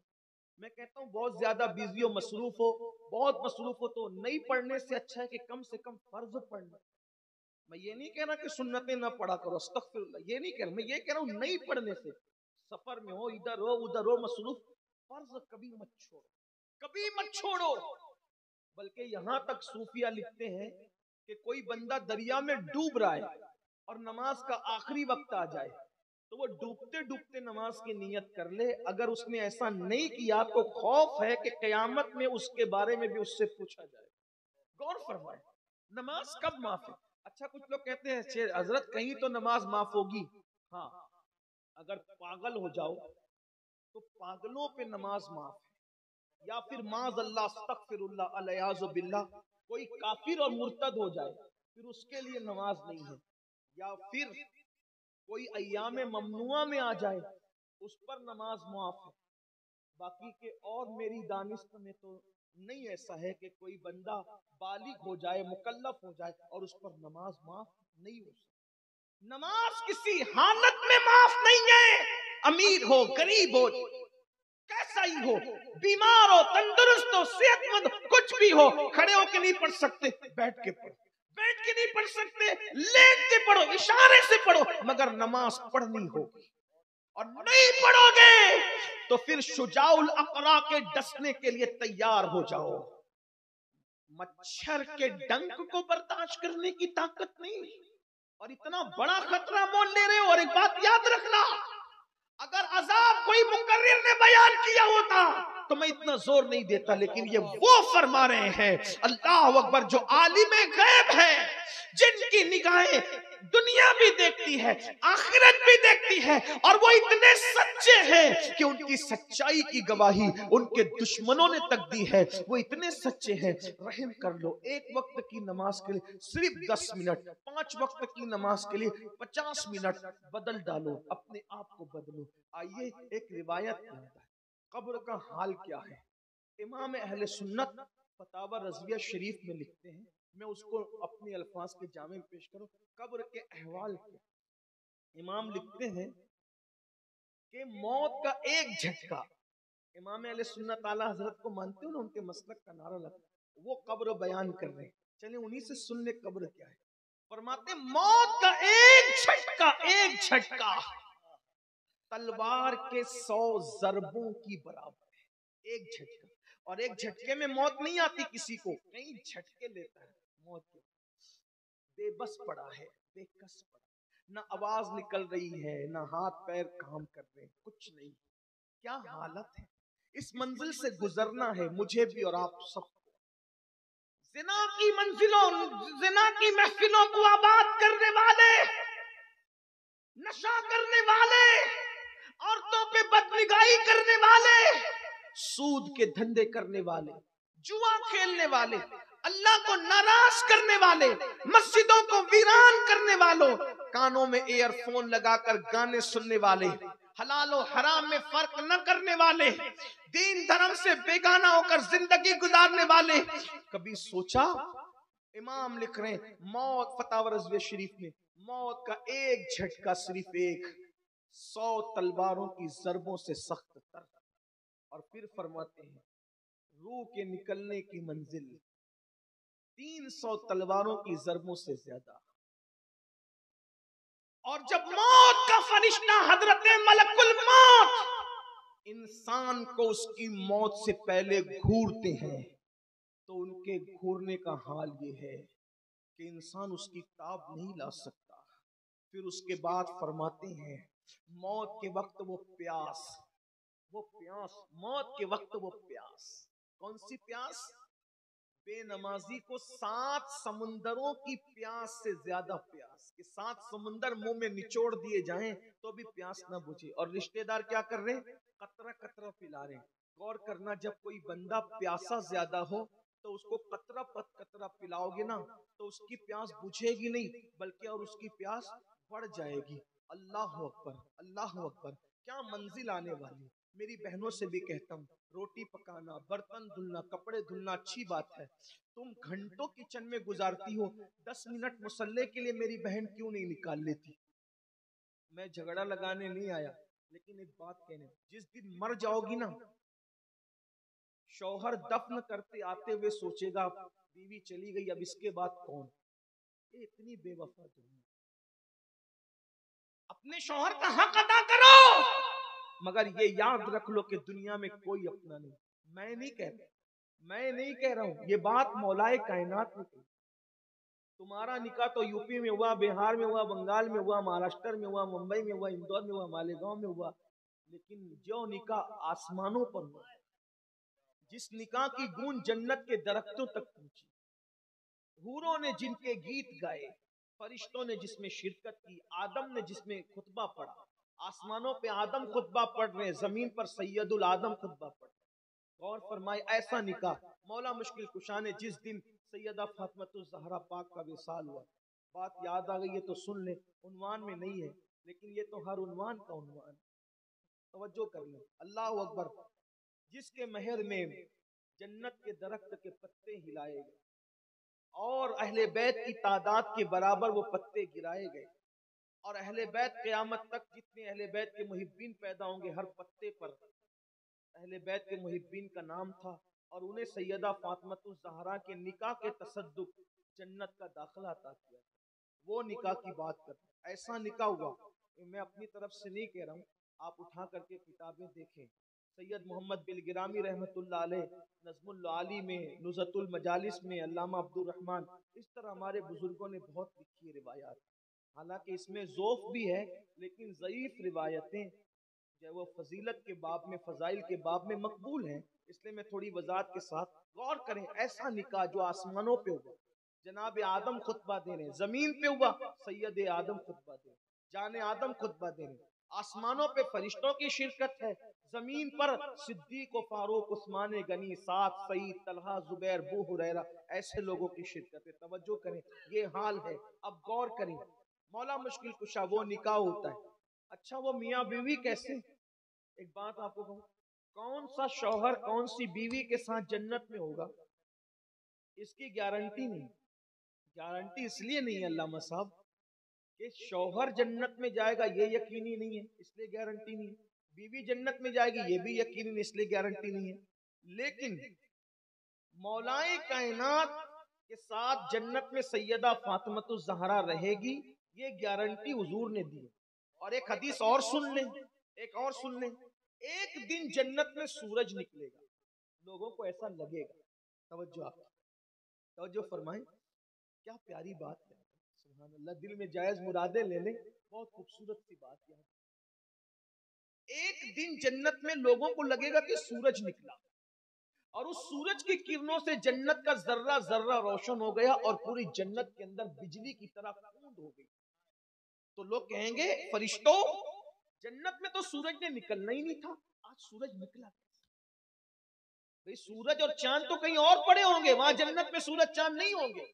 میں کہتا ہوں بہت زیادہ بیزی ہو، مصروف ہو تو نہیں پڑھنے سے اچھا ہے کہ کم سے کم فرض پڑھ لو۔ میں یہ نہیں کہہ رہا کہ سنتیں نہ پڑھا کرو، استغفر اللہ، یہ نہیں کہہ رہا، میں یہ کہہ رہا ہوں نہیں پڑھنے سے، سفر میں ہو، ادھر ہو مصروف، فرض کبھی مت چھوڑو۔ بلکہ یہاں تک صوفیہ لکھتے ہیں کہ کوئی بندہ دریا میں ڈوب رہا ہے اور نماز کا آخری وقت آ جائے تو وہ ڈوبتے ڈوبتے نماز کی نیت کر لے، اگر اس نے ایسا نہیں کیا تو خوف ہے کہ قیامت میں اس کے بارے میں بھی اس سے پوچھا جائے۔ غور فرمائے، نماز کب معاف ہے؟ اچھا کچھ لوگ کہتے ہیں حضرت کہیں تو نماز معاف ہوگی۔ ہاں، اگر پاگل ہو جاؤ تو پاگلوں پہ نماز معاف ہے، یا پھر معاذ اللہ استغفر اللہ الیاذ باللہ کوئی کافر اور مرتد ہو جائے پھر اس کے لیے نماز نہیں ہے، یا پھر کوئی ایام ممنوعہ میں آ جائے اس پر نماز معاف ہے۔ باقی کے اور میری دانست میں تو نہیں ایسا ہے کہ کوئی بندہ بالغ ہو جائے، مکلف ہو جائے اور اس پر نماز معاف نہیں ہو سکتی۔ نماز کسی حالت میں معاف نہیں ہے، امیر ہو، غریب ہو، کیسا ہی ہو، بیمار ہو، تندرست ہو، صحت مند، کچھ بھی ہو، کھڑے ہو کے نہیں پڑھ سکتے بیٹھ کے پڑھو، بیٹھ کے نہیں پڑھ سکتے لیٹ کے پڑھو، اشارے سے پڑھو، مگر نماز پڑھنی ہوگی، اور نہیں پڑھو گے تو پھر شجاع الاقرا کے ڈسنے کے لیے تیار ہو جاؤ۔ مچھر کے ڈنک کو برداشت کرنے کی طاقت نہیں، اور اتنا بڑا خطرہ مول لے رہے ہو۔ اور ایک بات یاد رکھنا، اگر عذاب کوئی مقرر نے بیان کیا ہوتا تو میں اتنا زور نہیں دیتا، لیکن یہ وہ فرما رہے ہیں اللہ اکبر جو عالم غیب ہے، جن کی نگاہیں دنیا بھی دیکھتی ہے، آخرت بھی دیکھتی ہے، اور وہ اتنے سچے ہیں کہ ان کی سچائی کی گواہی ان کے دشمنوں نے تک دی ہے، وہ اتنے سچے ہیں۔ رحم کر لو، ایک وقت کی نماز کے لیے صرف 10 منٹ، 5 وقت کی نماز کے لیے 50 منٹ بدل ڈالو، اپنے آپ کو بدلو۔ آئیے ایک روایت ہے، قبر کا حال کیا ہے؟ امام اہل سنت فتاوی رضویہ شریف میں لکھتے ہیں، میں اس کو اپنے الفاظ کے جامع میں پیش کروں، قبر کے احوال کیا؟ امام لکھتے ہیں کہ موت کا ایک جھٹکا، امام اہل سنت اعلیٰ حضرت کو مانتے ہو نا، ان کے مسلک کا نعرہ لگتا ہے، وہ قبر بیان کر رہے ہیں، چلیں انہی سے سن لیں قبر کیا ہے۔ فرماتے موت کا ایک جھٹکا تلوار کے 100 ضربوں کی برابر ہے، ایک جھٹکا، اور ایک جھٹکے میں موت نہیں آتی کسی کو، کئی جھٹکے لیتا ہے موت کے، بے بس پڑا ہے، بے کس پڑا، نہ آواز نکل رہی ہے، نہ ہاتھ پیر کام کر رہے ہیں، کچھ نہیں، کیا حالت ہے۔ اس منزل سے گزرنا ہے مجھے بھی اور آپ سب کو، زنا کی منزلوں، زنا کی محفلوں کو آباد کرنے والے، نشہ کرنے والے، عورتوں پہ بدنگاہی کرنے والے، سود کے دھندے کرنے والے، جوا کھیلنے والے، اللہ کو ناراض کرنے والے، مسجدوں کو ویران کرنے والوں، کانوں میں ایئر فون لگا کر گانے سننے والے، حلال و حرام میں فرق نہ کرنے والے، دین دھرم سے بیگانہ ہو کر زندگی گزارنے والے، کبھی سوچا؟ امام لکھ رہے ہیں موت، فتاوی رضویہ شریف میں، موت کا ایک جھٹکا صرف ایک 100 تلواروں کی ضربوں سے سخت تر، اور پھر فرماتے ہیں روح کے نکلنے کی منزل 300 تلواروں کی ضربوں سے زیادہ۔ اور جب موت کا فرشتہ حضرت ملک الموت انسان کو اس کی موت سے پہلے گھورتے ہیں تو ان کے گھورنے کا حال یہ ہے کہ انسان اس کی تاب نہیں لا سکتا۔ پھر اس کے بعد فرماتے ہیں موت کے وقت وہ پیاس، موت کے وقت وہ پیاس، کون سی پیاس؟ بے نمازی کو 7 سمندروں کی پیاس سے زیادہ پیاس، کہ 7 سمندر منہ میں نچوڑ دیے جائیں تو بھی پیاس نہ بجھے، اور رشتہ دار کیا کر رہے ہیں؟ قطرہ قطرہ پلا رہے ہیں۔ غور کرنا، جب کوئی بندہ پیاسا زیادہ ہو تو اس کو قطرہ پت قطرہ پلاؤ گے نا تو اس کی پیاس بجھے گی نہیں بلکہ اور اس کی پیاس بڑھ جائے گی۔ اللہ اکبر، اللہ اکبر، کیا منزل آنے والی۔ میری بہنوں سے بھی کہتا ہوں، روٹی پکانا، برتن دھلنا، کپڑے دھلنا اچھی بات ہے، تم گھنٹوں کچن میں گزارتی ہو، 10 منٹ مصلی کے لیے میری بہن کیوں نہیں نکال لیتی؟ میں جھگڑا لگانے نہیں آیا، لیکن ایک بات کہنے، جس دن مر جاؤ گی نا، شوہر دفن کرتے آتے ہوئے سوچے گا بیوی چلی گئی، اب اس کے بعد کون؟ یہ اتنی بے وفا دنیا۔ اپنے شوہر کا حق ادا کرو، مگر یہ یاد رکھ لو کہ دنیا میں کوئی اپنا نہیں۔ میں نہیں کہہ رہا ہوں، یہ بات مولائے کائنات نے کہی۔ تمہارا نکاح تو یو پی میں ہوا، بہار میں ہوا، بنگال میں ہوا، مہاراشٹر میں ہوا، ممبئی میں ہوا، اندور میں ہوا، مالیگاؤں میں ہوا، لیکن جو نکاح آسمانوں پر ہوا، جس نکاح کی گونج جنت کے درختوں تک پہنچی، حوروں نے جن کے گیت گائے، فرشتوں نے جس میں شرکت کی، آدم نے جس میں خطبہ پڑھا، آسمانوں پہ آدم خطبہ پڑھ رہے ہیں، زمین پر سید العادم خطبہ پڑھ رہے ہیں۔ غور فرمائے، ایسا نکاح مولا مشکل کشا نے جس دن سیدہ فاطمہ الزہرا پاک کا وصال ہوا، بات یاد آ گئی ہے تو سن لیں، عنوان میں نہیں ہے لیکن یہ تو ہر عنوان کا عنوان، توجہ کر لیں۔ اللہ اکبر، جس کے مہر میں جنت کے درخت کے پتے ہلائے گئے اور اہل بیت کی تعداد کے برابر وہ پتے گرائے گئے، اور اہل بیت قیامت تک جتنے اہل بیت کے محبین پیدا ہوں گے، ہر پتے پر اہل بیت کے محبین کا نام تھا، اور انہیں سیدہ فاطمہ الزہرا کے نکاح کے تصدق جنت کا داخلہ عطا کیا۔ وہ نکاح کی بات کر، ایسا نکاح ہوا، میں اپنی طرف سے نہیں کہہ رہا ہوں، آپ اٹھا کر کے کتابیں دیکھیں، سید محمد بالگرامی رحمت اللہ علیہ نظم العالی میں، نزہت المجالس میں، علامہ عبد الرحمن، اس طرح ہمارے بزرگوں نے بہت لکھی روایات، حالانکہ اس میں ذوق بھی ہے لیکن ضعیف روایتیں جو وہ فضیلت کے باب میں، فضائل کے باب میں مقبول ہیں، اس لیے میں تھوڑی وضاحت کے ساتھ غور کریں۔ ایسا نکاح جو آسمانوں پہ ہوا، جناب آدم خطبہ دے رہے ہیں، زمین پہ ہوا سید آدم خطبہ دے رہے ہیں، جان آدم خطبہ دے رہے ہیں، آسمانوں پہ فرشتوں کی شرکت ہے، زمین پر صدیق و فاروق، عثمان غنی، سعد، سعید، طلحہ، زبیر، ابو ہریرہ، ایسے لوگوں کی شرکت ہے۔ توجہ کریں، یہ حال ہے۔ اب غور کریں، مولا مشکل کشا وہ نکاح ہوتا ہے، اچھا وہ میاں بیوی کیسے؟ ایک بات آپ کو کہوں، کون سا شوہر کون سی بیوی کے ساتھ جنت میں ہوگا اس کی گارنٹی نہیں، گارنٹی اس لیے نہیں ہے علامہ صاحب کہ شوہر جنت میں جائے گا یہ یقینی نہیں ہے، اس لیے گارنٹی نہیں ہے، بیوی جنت میں جائے گی یہ بھی یقینی نہیں، اس لیے گارنٹی نہیں ہے، لیکن مولائے کائنات کے ساتھ جنت میں سیدہ فاطمہ الزہرا رہے گی، یہ گارنٹی حضور نے دی۔ اور ایک حدیث اور سن لیں، ایک اور سن لیں، ایک دن جنت میں سورج نکلے گا، لوگوں کو ایسا لگے گا، توجہ فرمائیں، کیا پیاری بات ہے، سبحان اللہ، دل میں جائز مرادیں لے لیں، بہت خوبصورت سی بات ہے۔ ایک دن جنت میں لوگوں کو لگے گا کہ سورج نکلا، اور اس سورج کی کرنوں سے جنت کا ذرہ ذرہ روشن ہو گیا، اور پوری جنت کے اندر بجلی کی طرح پھونڈ ہو گئی، تو لوگ کہیں گے فرشتوں، جنت میں تو سورج نے نکلنا ہی نہیں تھا، آج سورج نکلا۔ بھئی سورج اور چاند تو کہیں اور پڑے ہوں گے، وہاں جنت میں سورج چاند نہیں ہوں گے،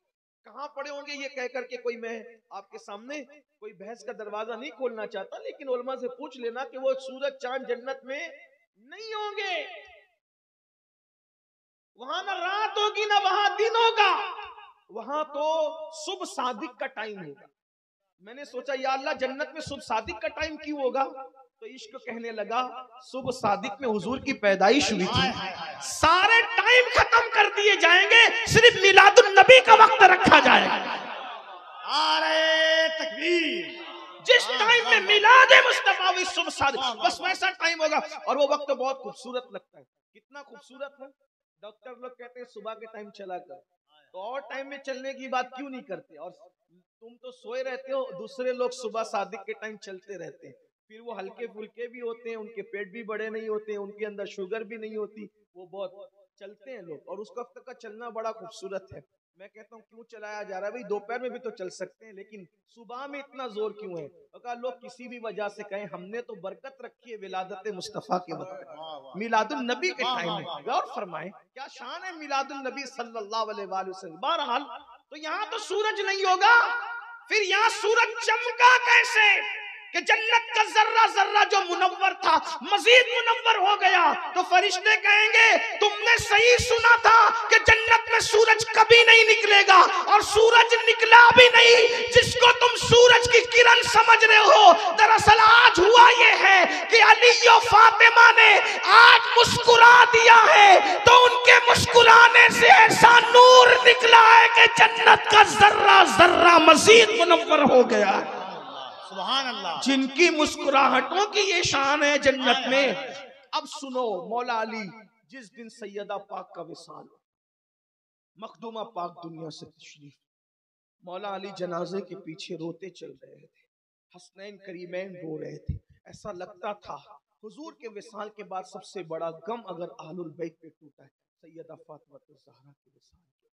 کہاں پڑے ہوں گے؟ یہ کہہ کر کے کوئی میں آپ کے سامنے کوئی بحث کا دروازہ نہیں کھولنا چاہتا، لیکن علماء سے پوچھ لینا کہ وہ سورج چاند جنت میں نہیں ہوں گے، وہاں نہ رات ہوگی نہ وہاں دن ہوگا، وہاں تو صبح صادق کا ٹائم ہوگا۔ میں نے سوچا یا اللہ جنت میں صبح صادق کا ٹائم کیوں ہوگا؟ تو عشق کہنے لگا صبح صادق میں حضور کی پیدائش ہوئی تھی، سارے ٹائم ختم کر دیے جائیں گے، صرف میلاد النبی کا وقت رکھا جائے گا۔ نعرہ تکبیر! جس ٹائم میں میلاد مصطفیٰ ہوئی صبح صادق، بس ویسا ٹائم ہوگا، اور وہ وقت بہت خوبصورت لگتا ہے۔ کتنا خوبصورت ہے؟ ڈاکٹر لوگ کہتے ہیں صبح کے ٹائم چلا کر، تو اور ٹائم میں چلنے کی بات کیوں نہیں کرتے؟ اور تم تو سوئے رہتے ہو، دوسرے لوگ صبح صادق کے ٹائم چلتے رہتے ہیں، پھر وہ ہلکے پھلکے بھی ہوتے ہیں، ان کے پیٹ بھی بڑے نہیں ہوتے، ان کے اندر شوگر بھی نہیں ہوتی، وہ بہت چلتے ہیں لوگ، اور اس وقت کا چلنا بڑا خوبصورت ہے۔ میں کہتا ہوں کیوں چلایا جا رہا ہے؟ بھئی دوپہر میں بھی تو چل سکتے ہیں، لیکن صبح میں اتنا زور کیوں ہے؟ کہا لوگ کسی بھی وجہ سے کہیں، ہم نے تو برکت رکھی ہے ولادت مصطفیٰ کے وقت، میلاد النبی کے ٹائم میں۔ غور فرمائیں کیا شان ہے میلاد النبی صلی اللہ علیہ وآلہ وسلم۔ بہرحال تو یہاں تو سورج نہیں ہوگا، پھر یہاں سورج چمکا کیسے کہ جنت کا ذرہ ذرہ جو منور تھا مزید منور ہو گیا؟ تو فرشتے کہیں گے تم نے صحیح سنا تھا کہ جنت میں سورج کبھی نہیں نکلے گا، اور سورج نکلا بھی نہیں جس کو تم سورج کی کرن سمجھ رہے ہو۔ دراصل آج ہوا یہ ہے کہ علی و فاطمہ نے آج مسکرا دیا ہے، تو ان کے مسکرانے سے ایسا نور نکلا ہے کہ جنت کا ذرہ ذرہ مزید منور ہو گیا۔ سبحان اللہ! جن کی مسکراہٹوں کی یہ شان ہے جنت میں۔ اب سنو مولا علی جس دن سیدہ پاک کا وصال، مخدومہ پاک دنیا سے تشریف، مولا علی جنازے کے پیچھے روتے چل رہے تھے، حسنین کریمین رو رہے تھے، ایسا لگتا تھا حضور کے وصال کے بعد سب سے بڑا غم اگر اہل البیت پہ ٹوٹا ہے سیدہ فاطمہ الزہرا کے وصال کے،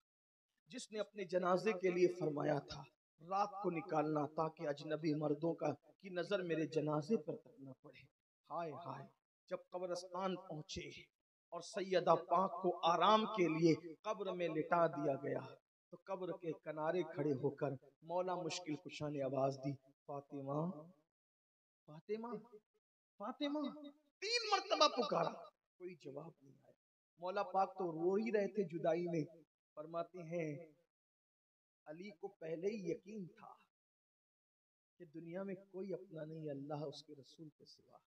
جس نے اپنے جنازے کے لیے فرمایا تھا رات کو نکالنا تاکہ اجنبی مردوں کی نظر میرے جنازے پر تک نہ پڑے۔ ہائے ہائے، جب قبرستان پہنچے اور سیدہ پاک کو آرام کے لیے قبر میں لٹا دیا گیا، تو قبر کے کنارے کھڑے ہو کر مولا مشکل کشا نے آواز دی، فاطمہ فاطمہ فاطمہ، 3 مرتبہ پکارا، کوئی جواب نہیں آیا۔ مولا پاک تو رو ہی رہے تھے جدائی میں۔ فرماتے ہیں علی کو پہلے ہی یقین تھا کہ دنیا میں کوئی اپنا نہیں اللہ اس کے رسول کے سوا،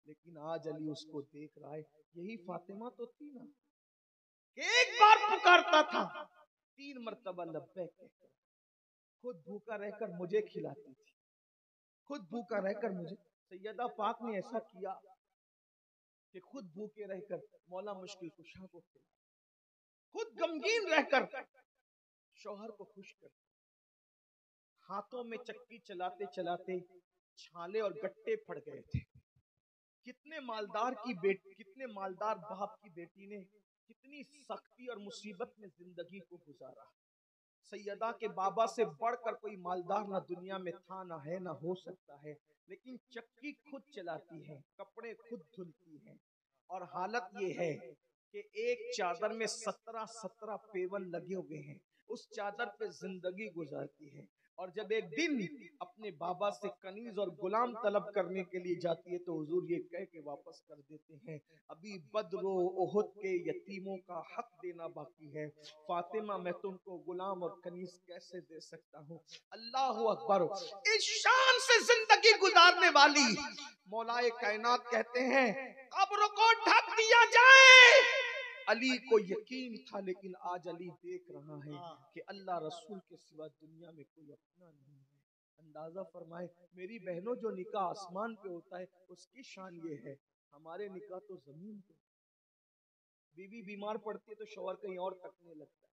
لیکن آج علی اس کو دیکھ رہا ہے، یہی فاطمہ تو تھی نا کہ ایک بار پکارتا تھا 3 مرتبہ لبیک کہتا، خود بھوکا رہ کر مجھے کھلاتی تھی، خود بھوکا رہ کر مجھے۔ سیدہ پاک نے ایسا کیا کہ خود بھوکے رہ کر مولا مشکل کشا کو کھلایا، خود غمگین رہ کر شوہر کو خوش کر، ہاتھوں میں چکی چلاتے چلاتے چھالے اور گٹے پھڑ گئے تھے۔ کتنے مالدار باپ کی بیٹی نے کتنی سختی اور مصیبت میں زندگی کو گزارا۔ سیدہ کے بابا سے بڑھ کر کوئی مالدار نہ دنیا میں تھا، نہ ہے، نہ ہو سکتا ہے، لیکن چکی خود چلاتی ہے، کپڑے خود دھلتی ہے، اور حالت یہ ہے کہ ایک چادر میں 17 پیون لگے ہوئے ہیں، اس چادر پہ زندگی گزارتی ہے، اور جب ایک دن اپنے بابا سے کنیز اور غلام طلب کرنے کے لیے جاتی ہے تو حضور یہ کہہ کے واپس کر دیتے ہیں، ابھی بدر و احد کے یتیموں کا حق دینا باقی ہے، فاطمہ میں تم کو غلام اور کنیز کیسے دے سکتا ہوں۔ اللہ اکبر! اس شان سے زندگی گزارنے والی مولا کائنات کہتے ہیں قبر کو ڈھک دیا جائے۔ علی کو یقین تھا، لیکن آج علی دیکھ رہا ہے کہ اللہ رسول کے سوا دنیا میں کوئی اپنا نہیں ہے۔ اندازہ فرمائے میری بہنوں، جو نکاح آسمان پہ ہوتا ہے اس کی شان یہ ہے، ہمارے نکاح تو زمین پہ۔ بیوی بیمار پڑتی ہے تو شوہر کہیں اور تکنے لگتا ہے،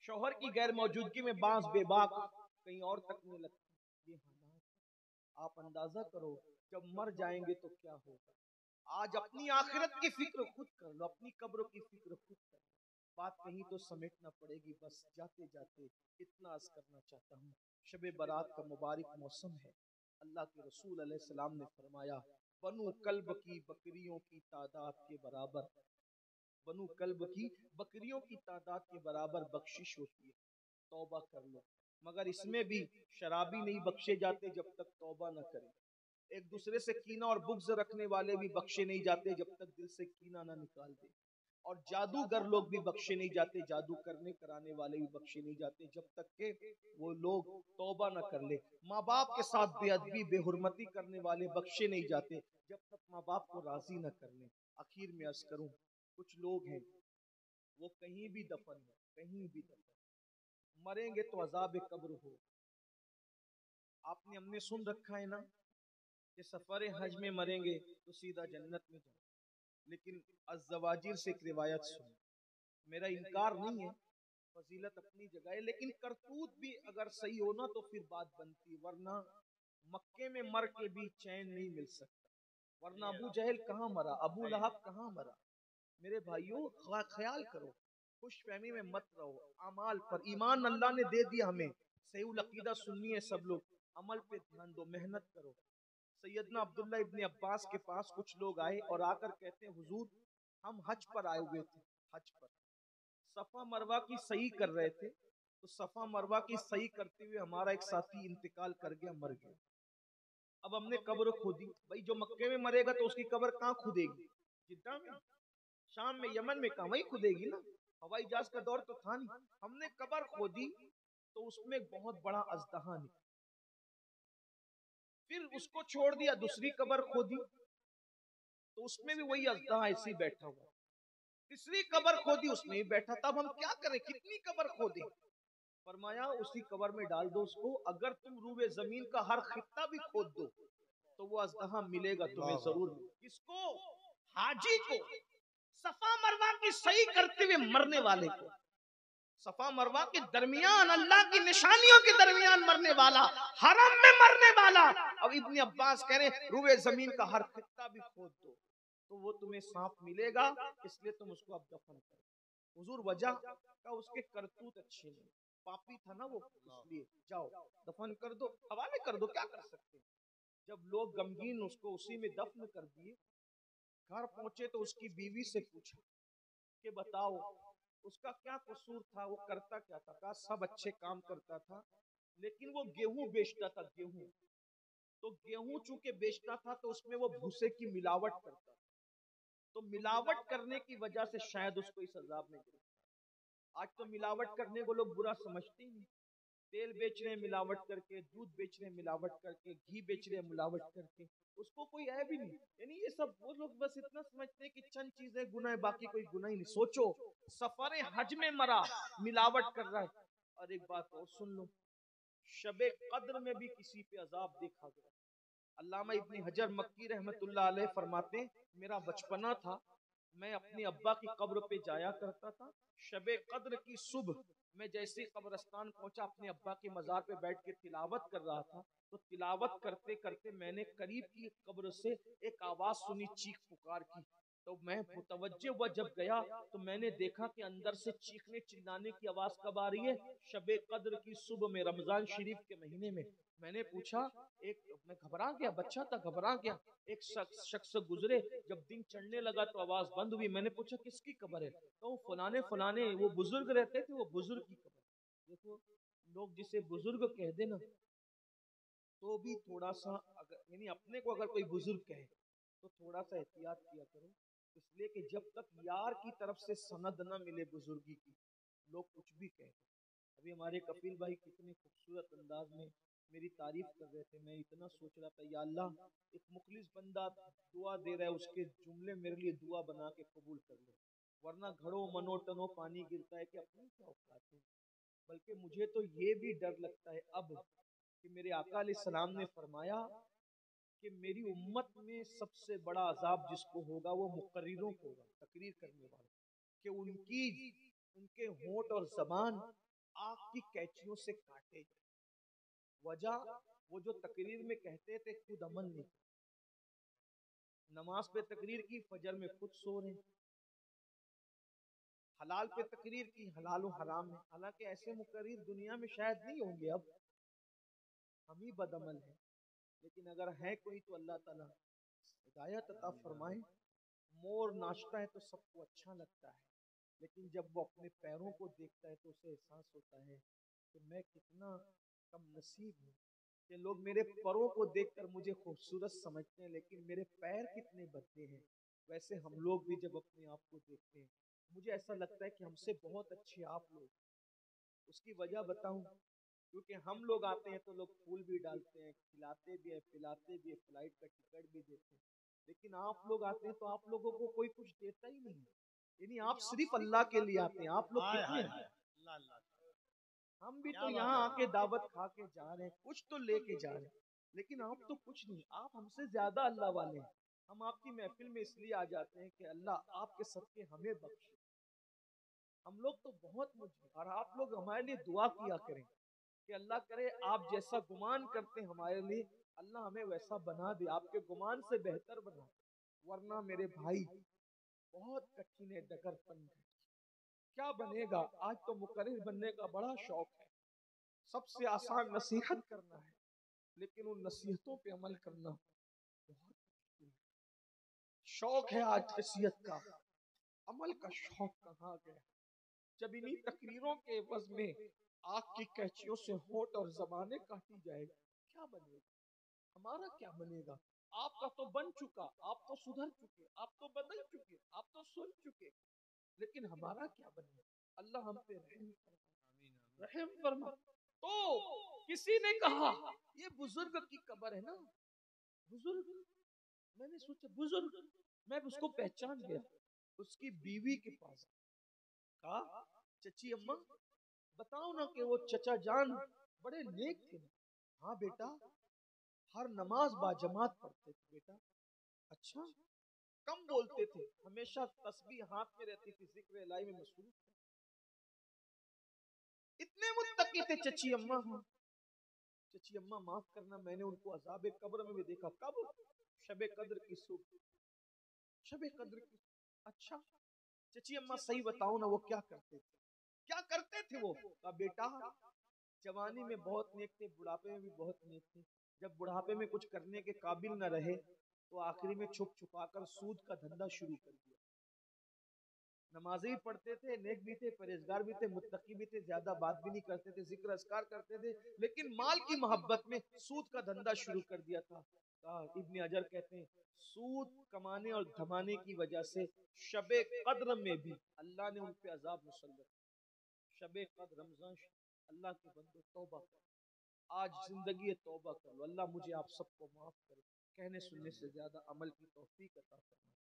شوہر کی غیر موجودگی میں بعض بے باک کہیں اور تکنے لگتا ہے۔ یہ حالات آپ اندازہ کرو جب مر جائیں گے تو کیا ہوگا۔ آج اپنی آخرت کی فکر خود کر لو، اپنی قبر کی فکر خود کر لو، بات کہیں تو سمیٹنا پڑے گی۔ بس جاتے جاتے اتنا عرض کرنا چاہتا ہوں، شب برات کا مبارک موسم ہے، اللہ کے رسول علیہ السلام نے فرمایا بنو کلب کی بکریوں کی تعداد کے برابر بنو کلب کی بکریوں کی تعداد کے برابر بخشش ہوتی ہے، توبہ کر لو۔ مگر اس میں بھی شرابی نہیں بخشے جاتے جب تک توبہ نہ کرے، ایک دوسرے سے کینہ اور بغض رکھنے والے بھی بخشے نہیں جاتے جب تک دل سے کینہ نہ نکال دے، اور جادوگر لوگ بھی بخشے نہیں جاتے، جادو کرنے کرانے والے بھی بخشے نہیں جاتے جب تک کہ وہ لوگ توبہ نہ کر لے۔ ماں باپ کے ساتھ بے ادبی بے حرمتی کرنے والے بخشے نہیں جاتے جب تک ماں باپ کو راضی نہ کر لیں۔ آخر میں عرض کروں، کچھ لوگ ہیں وہ کہیں بھی دفن ہیں، کہیں بھی دفن، مریں گے تو عذاب قبر ہو۔ آپ نے ہم نے سن رکھا ہے نا کہ سفر حج میں مریں گے تو سیدھا جنت میں جائیں، لیکن الزواجر سے ایک روایت سن، میرا انکار نہیں ہے، فضیلت اپنی جگہ ہے، لیکن کرتوت بھی اگر صحیح ہونا تو پھر بات بنتی، ورنہ مکے میں مر کے بھی چین نہیں مل سکتا، ورنہ ابو جہل کہاں مرا، ابو لہب کہاں مرا۔ میرے بھائیوں خیال کرو، خوش فہمی میں مت رہو، اعمال پر ایمان اللہ نے دے دیا ہمیں، صحیح العقیدہ سننی ہے سب لوگ، عمل پہ دھیان دو، محنت کرو۔ سیدنا عبداللہ ابن عباس کے پاس کچھ لوگ آئے اور آ کر کہتے ہیں حضور ہم حج پر آئے ہوئے تھے، حج پر صفا مروہ کی صحیح کر رہے تھے، تو صفا مروہ کی صحیح کرتے ہوئے ہمارا ایک ساتھی انتقال کر گیا، مر گیا۔ اب ہم نے قبر کھودی، بھائی جو مکے میں مرے گا تو اس کی قبر کہاں کھودے گی؟ جدہ میں، شام میں، یمن میں، کہاں وہی کھودے گی نا، ہوائی جہاز کا دور تو تھا نہیں۔ ہم نے قبر کھودی تو اس میں بہت بڑا اژدہا نکلا، پھر اس کو چھوڑ دیا، دوسری قبر کھودی تو اس میں بھی وہی اژدہا ایسے ہی بیٹھا ہوا، تیسری قبر کھودی اس میں ہی بیٹھا تھا۔ اب ہم کیا کریں، کتنی قبر کھودیں؟ فرمایا اسی قبر میں ڈال دو اس کو، اگر تم روئے زمین کا ہر خطہ بھی کھود دو تو وہ اژدہا ملے گا تمہیں ضرور۔ کس کو؟ حاجی کو، صفا مروہ کی صحیح کرتے ہوئے مرنے والے کو، صفا مروہ کے درمیان، اللہ کی نشانیوں کے درمیان مرنے والا، حرم میں مرنے والا۔ اب ابن عباس کہہ رہے ہیں روئے زمین کا ہر خطہ بھی کھود دو تو وہ تمہیں سانپ ملے گا، اس لیے تم اس کو اب دفن کرو۔ حضور وجہ کا اس کے کرتوت اچھے نہیں، پاپی تھا نا وہ، اس لیے جاؤ دفن کر دو، حوالے کر دو، کیا کر سکتے۔ جب لوگ غمگین اس کو اسی میں دفن کر دیے، گھر پہنچے تو اس کی بیوی سے پوچھا کہ بتاؤ اس کا کیا قصور تھا، وہ کرتا کیا تھا؟ کہا سب اچھے کام کرتا تھا، لیکن وہ گیہوں بیچتا تھا، گیہوں، تو گیہوں چونکہ بیچتا تھا تو اس میں وہ بھوسے کی ملاوٹ کرتا تھا، تو ملاوٹ کرنے کی وجہ سے شاید اس کو اس عذاب میں گرفتار۔ آج تو ملاوٹ کرنے کو لوگ برا سمجھتے ہیں، تیل بیچ رہے ہیں ملاوٹ کر کے، دودھ بیچ رہے ہیں ملاوٹ کر کے، گھی بیچ رہے ہیں ملاوٹ کر کے، اس کو کوئی عیب ہی نہیں، یعنی یہ سب وہ لوگ بس اتنا سمجھتے ہیں کہ چند چیزیں گناہ ہے، باقی کوئی گناہ ہی نہیں۔ سوچو سفر حج میں مرا، ملاوٹ کر رہا ہے۔ اور ایک بات اور سن لو، شب قدر میں بھی کسی پہ عذاب دیکھا گیا۔ علامہ ابن حجر مکی رحمت اللہ علیہ فرماتے ہیں میرا بچپنا تھا، میں اپنے ابا کی قبر پہ جایا کرتا تھا، شب قدر کی صبح میں جیسے قبرستان پہنچا، اپنے ابا کے مزار پہ بیٹھ کے تلاوت کر رہا تھا، تو تلاوت کرتے کرتے میں نے قریب کی قبر سے ایک آواز سنی، چیخ پکار کی، تو میں متوجہ ہوا، جب گیا تو میں نے دیکھا کہ اندر سے چیخنے چلانے کی آواز کب آ رہی ہے؟ شب قدر کی صبح میں، رمضان شریف کے مہینے میں۔ میں نے پوچھا، میں گھبرا گیا، بچہ تھا، گھبرا گیا، ایک شخص گزرے، جب دن چڑھنے لگا تو آواز بند ہوئی، میں نے پوچھا کس کی قبر ہے؟ تو فلانے وہ بزرگ رہتے تھے، وہ بزرگ کی قبر۔ دیکھو لوگ جسے بزرگ کہہ دے نا تو بھی تھوڑا سا یعنی اپنے کو اگر کوئی بزرگ کہے تو تھوڑا سا احتیاط کیا کرو، اس لیے کہ جب تک یار کی طرف سے سند نہ ملے بزرگی کی، لوگ کچھ بھی کہتے۔ ابھی ہمارے کفیل بھائی کتنے خوبصورت انداز میں میری تعریف کر رہے تھے، میں اتنا سوچ رہا تھا یا اللہ ایک مخلص بندہ دعا دے رہا ہے، اس کے جملے میرے لیے دعا بنا کے قبول کر لو، ورنہ گھڑوں منو ٹنو پانی گرتا ہے کہ اپنی کیا اوقات ہے۔ بلکہ مجھے تو یہ بھی ڈر لگتا ہے اب کہ میرے آقا علیہ السلام نے فرمایا کہ میری امت میں سب سے بڑا عذاب جس کو ہوگا وہ مقرروں کو ہوگا، تقریر کرنے والے، کہ ان کے ہونٹ اور زبان آگ کی قینچیوں سے کاٹے جائیں۔ وجہ وہ جو تقریر میں کہتے تھے خود عمل نہیں، نماز پہ تقریر کی، فجر میں خود سو رہے، حلال پہ تقریر کی، حلال و حرام میں، حالانکہ ایسے مقرر دنیا میں شاید نہیں ہوں گے، اب ہم ہی بدعمل ہیں، لیکن اگر ہے کوئی تو اللہ تعالیٰ ہدایت عطا فرمائے۔ مور ناچتا ہے تو سب کو اچھا لگتا ہے، لیکن جب وہ اپنے پیروں کو دیکھتا ہے تو اسے احساس ہوتا ہے کہ میں کتنا کم نصیب ہوں، کہ لوگ میرے پروں کو دیکھ کر مجھے خوبصورت سمجھتے ہیں لیکن میرے پیر کتنے بھدے ہیں۔ ویسے ہم لوگ بھی جب اپنے آپ کو دیکھتے ہیں مجھے ایسا لگتا ہے کہ ہم سے بہت اچھے آپ لوگ۔ اس کی وجہ بتاؤں، کیونکہ ہم لوگ آتے ہیں تو لوگ پھول بھی ڈالتے ہیں، کھلاتے بھی ہیں، پلاتے بھی ہیں، فلائٹ کا ٹکٹ بھی دیتے ہیں، لیکن آپ لوگ آتے ہیں تو آپ لوگوں کو کوئی کچھ دیتا ہی نہیں، یعنی آپ صرف اللہ کے لیے آتے ہیں۔ آپ لوگ ہائے کتنے ہائے ہیں؟ اللہ اللہ، ہم بھی کیا تو بات یہاں آ ہے، کے دعوت کھا کے جا رہے ہیں، کچھ تو لے کے جا رہے ہیں، لیکن آپ تو کچھ نہیں، آپ ہم سے زیادہ اللہ والے ہیں۔ ہم آپ کی محفل میں اس لیے آ جاتے ہیں کہ اللہ آپ کے صدقے ہمیں بخشے۔ ہم لوگ تو بہت مجھے، اور آپ لوگ ہمارے لیے دعا کیا کریں کہ اللہ کرے آپ جیسا گمان کرتے ہیں ہمارے لیے، اللہ ہمیں ویسا بنا دے، آپ کے گمان سے بہتر بنا دے۔ ورنہ میرے بھائی بہت کٹھن ہے ڈگر پن، کیا بنے گا؟ آج تو مقرر بننے کا بڑا شوق ہے، سب سے آسان نصیحت کرنا ہے، لیکن ان نصیحتوں پہ عمل کرنا بہت مشکل ہے۔ شوق ہے آج نصیحت کا، عمل کا شوق کہاں گیا؟ جب انہی تقریروں کے عوض میں آگ کی کیچیوں سے ہونٹ اور زبانیں کاٹی جائے گا، کیا بنے گا؟ ہمارا کیا بنے گا؟ آپ کا تو بن چکا، آپ تو سدھر چکے، آپ تو بدل چکے، آپ تو سن چکے، لیکن ہمارا کیا بنے گا؟ اللہ ہم پہ رحم فرما، رحم فرما۔ تو کسی نے کہا یہ بزرگ کی قبر ہے نا، بزرگ، میں نے سوچا بزرگ، میں اس کو پہچان گیا، اس کی بیوی کے پاس کہا چچی اماں بتاؤ نا کہ وہ چچا جان بڑے نیک تھے نا؟ ہاں بیٹا، ہر نماز با جماعت پڑھتے تھے بیٹا۔ اچھا، کم بولتے تھے، ہمیشہ تسبیح ہاتھ میں رہتی تھی، ذکر الہی میں مصروف تھے، اتنے متقی تھے چچی اماں۔ ہاں چچی اماں معاف کرنا، میں نے ان کو عذاب قبر میں بھی دیکھا۔ کب؟ شب قدر کی صبح، شب قدر کی۔ اچھا چچی اماں صحیح بتاؤ نا وہ کیا کرتے تھے؟ کیا کرتے تھے وہ؟ کہا بیٹا جوانی میں بہت نیک تھے، بڑھاپے میں بھی بہت نیک تھے، جب بڑھاپے میں کچھ کرنے کے قابل نہ رہے تو آخری میں چھپ چھپا کر سود کا دھندا شروع کر دیا۔ نمازی پڑھتے تھے، نیک بھی تھے، پرہیزگار بھی تھے، متقی بھی تھے، زیادہ بات بھی نہیں کرتے تھے، ذکر اذکار کرتے تھے، لیکن مال کی محبت میں سود کا دھندا شروع کر دیا تھا۔ ابن حجر کہتے ہیں سود کمانے اور دھمانے کی وجہ سے شب قدر میں بھی اللہ نے ان پہ عذاب مسلط۔ شب قدر رمضان، اللہ کے بندو توبہ کر، آج زندگی توبہ کر لو، اللہ مجھے آپ سب کو معاف کرے، کہنے سننے سے زیادہ عمل کی توفیق عطا فرمائے۔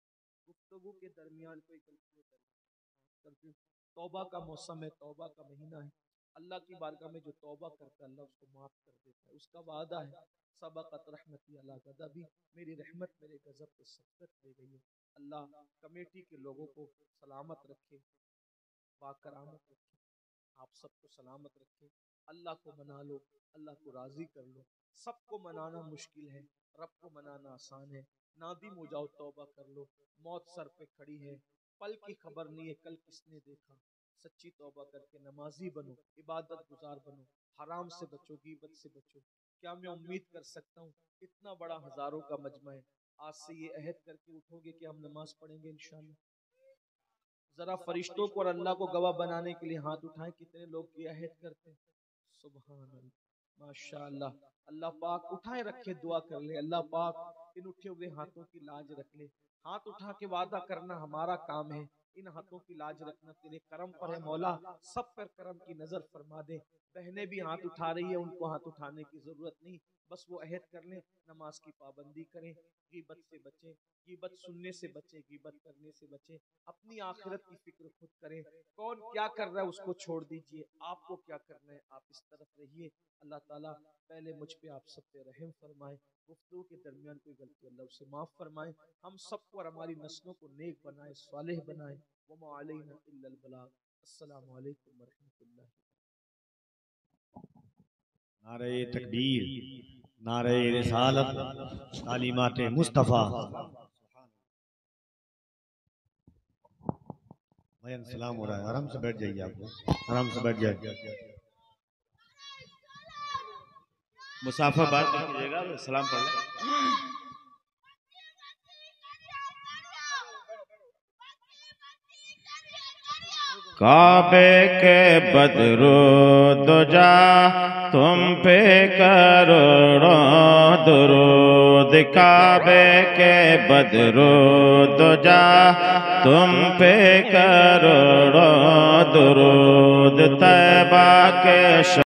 گفتگو کے درمیان کوئی غلطی کرتی، توبہ کا موسم ہے، توبہ کا مہینہ ہے، اللہ کی بارگاہ میں جو توبہ کرتا ہے اللہ اس کو معاف کر دیتا ہے، اس کا وعدہ ہے سبقت رحمتی علی غضبی، میری رحمت میرے غضب پہ سبقت لے گئی ہے۔ اللہ کمیٹی کے لوگوں کو سلامت رکھے، باکرامت رکھے، آپ سب کو سلامت رکھے، اللہ کو منا لو، اللہ کو راضی کر لو۔ سب کو منانا مشکل ہے، رب کو منانا آسان ہے۔ نادم ہو جاؤ، توبہ کر لو، موت سر پہ کھڑی ہے، پل کی خبر نہیں ہے کل کس نے دیکھا۔ سچی توبہ کر کے نمازی بنو، عبادت گزار بنو، حرام سے بچو، غیبت سے بچو۔ کیا میں امید کر سکتا ہوں اتنا بڑا ہزاروں کا مجمع ہے، آج سے یہ عہد کر کے اٹھو گے کہ ہم نماز پڑھیں گے انشاءاللہ؟ ذرا فرشتوں کو اور اللہ کو گواہ بنانے کے لیے ہاتھ اٹھائیں، کتنے لوگ یہ عہد کرتے ہیں؟ سبحان اللہ، ماشاءاللہ۔ اللہ پاک اٹھائے رکھے، دعا کر لے اللہ پاک ان اٹھے ہوئے ہاتھوں کی لاج رکھ لے۔ ہاتھ اٹھا کے وعدہ کرنا ہمارا کام ہے، ان ہاتھوں کی لاج رکھنا تیرے کرم پر ہے مولا، سب پر کرم کی نظر فرما دے۔ بہنیں بھی ہاتھ اٹھا رہی ہیں، ان کو ہاتھ اٹھانے کی ضرورت نہیں، بس وہ عہد کر لیں نماز کی پابندی کریں، غیبت سے بچیں، غیبت سننے سے بچیں، غیبت کرنے سے بچیں، اپنی آخرت کی فکر خود کریں، کون کیا کر رہا ہے اس کو چھوڑ دیجئے، آپ کو کیا کرنا ہے آپ اس طرف رہیے۔ اللہ تعالیٰ پہلے مجھ پہ آپ سب پہ رحم فرمائے، گفتگو کے درمیان کوئی غلطی اللہ اسے معاف فرمائے، ہم سب کو اور ہماری نسلوں کو نیک بنائے، صالح بنائے۔ وما علینا الا البلاغ۔ السلام علیکم ورحمۃ اللہ۔ نعرہ تکبیر، نعرہ رسالت، تعلیمات مصطفیٰ۔ بھائی سلام ہو رہا ہے، آرام سے بیٹھ جائیے، آپ آرام سے بیٹھ جائیے، مسافہ بات نہیں کیجیے گا، سلام پڑھ لیں۔ کعبے کے بدرود جا تم پہ کروڑوں درود، کعبے کے بدرود جا تم پہ کروڑوں درود، طیبہ کے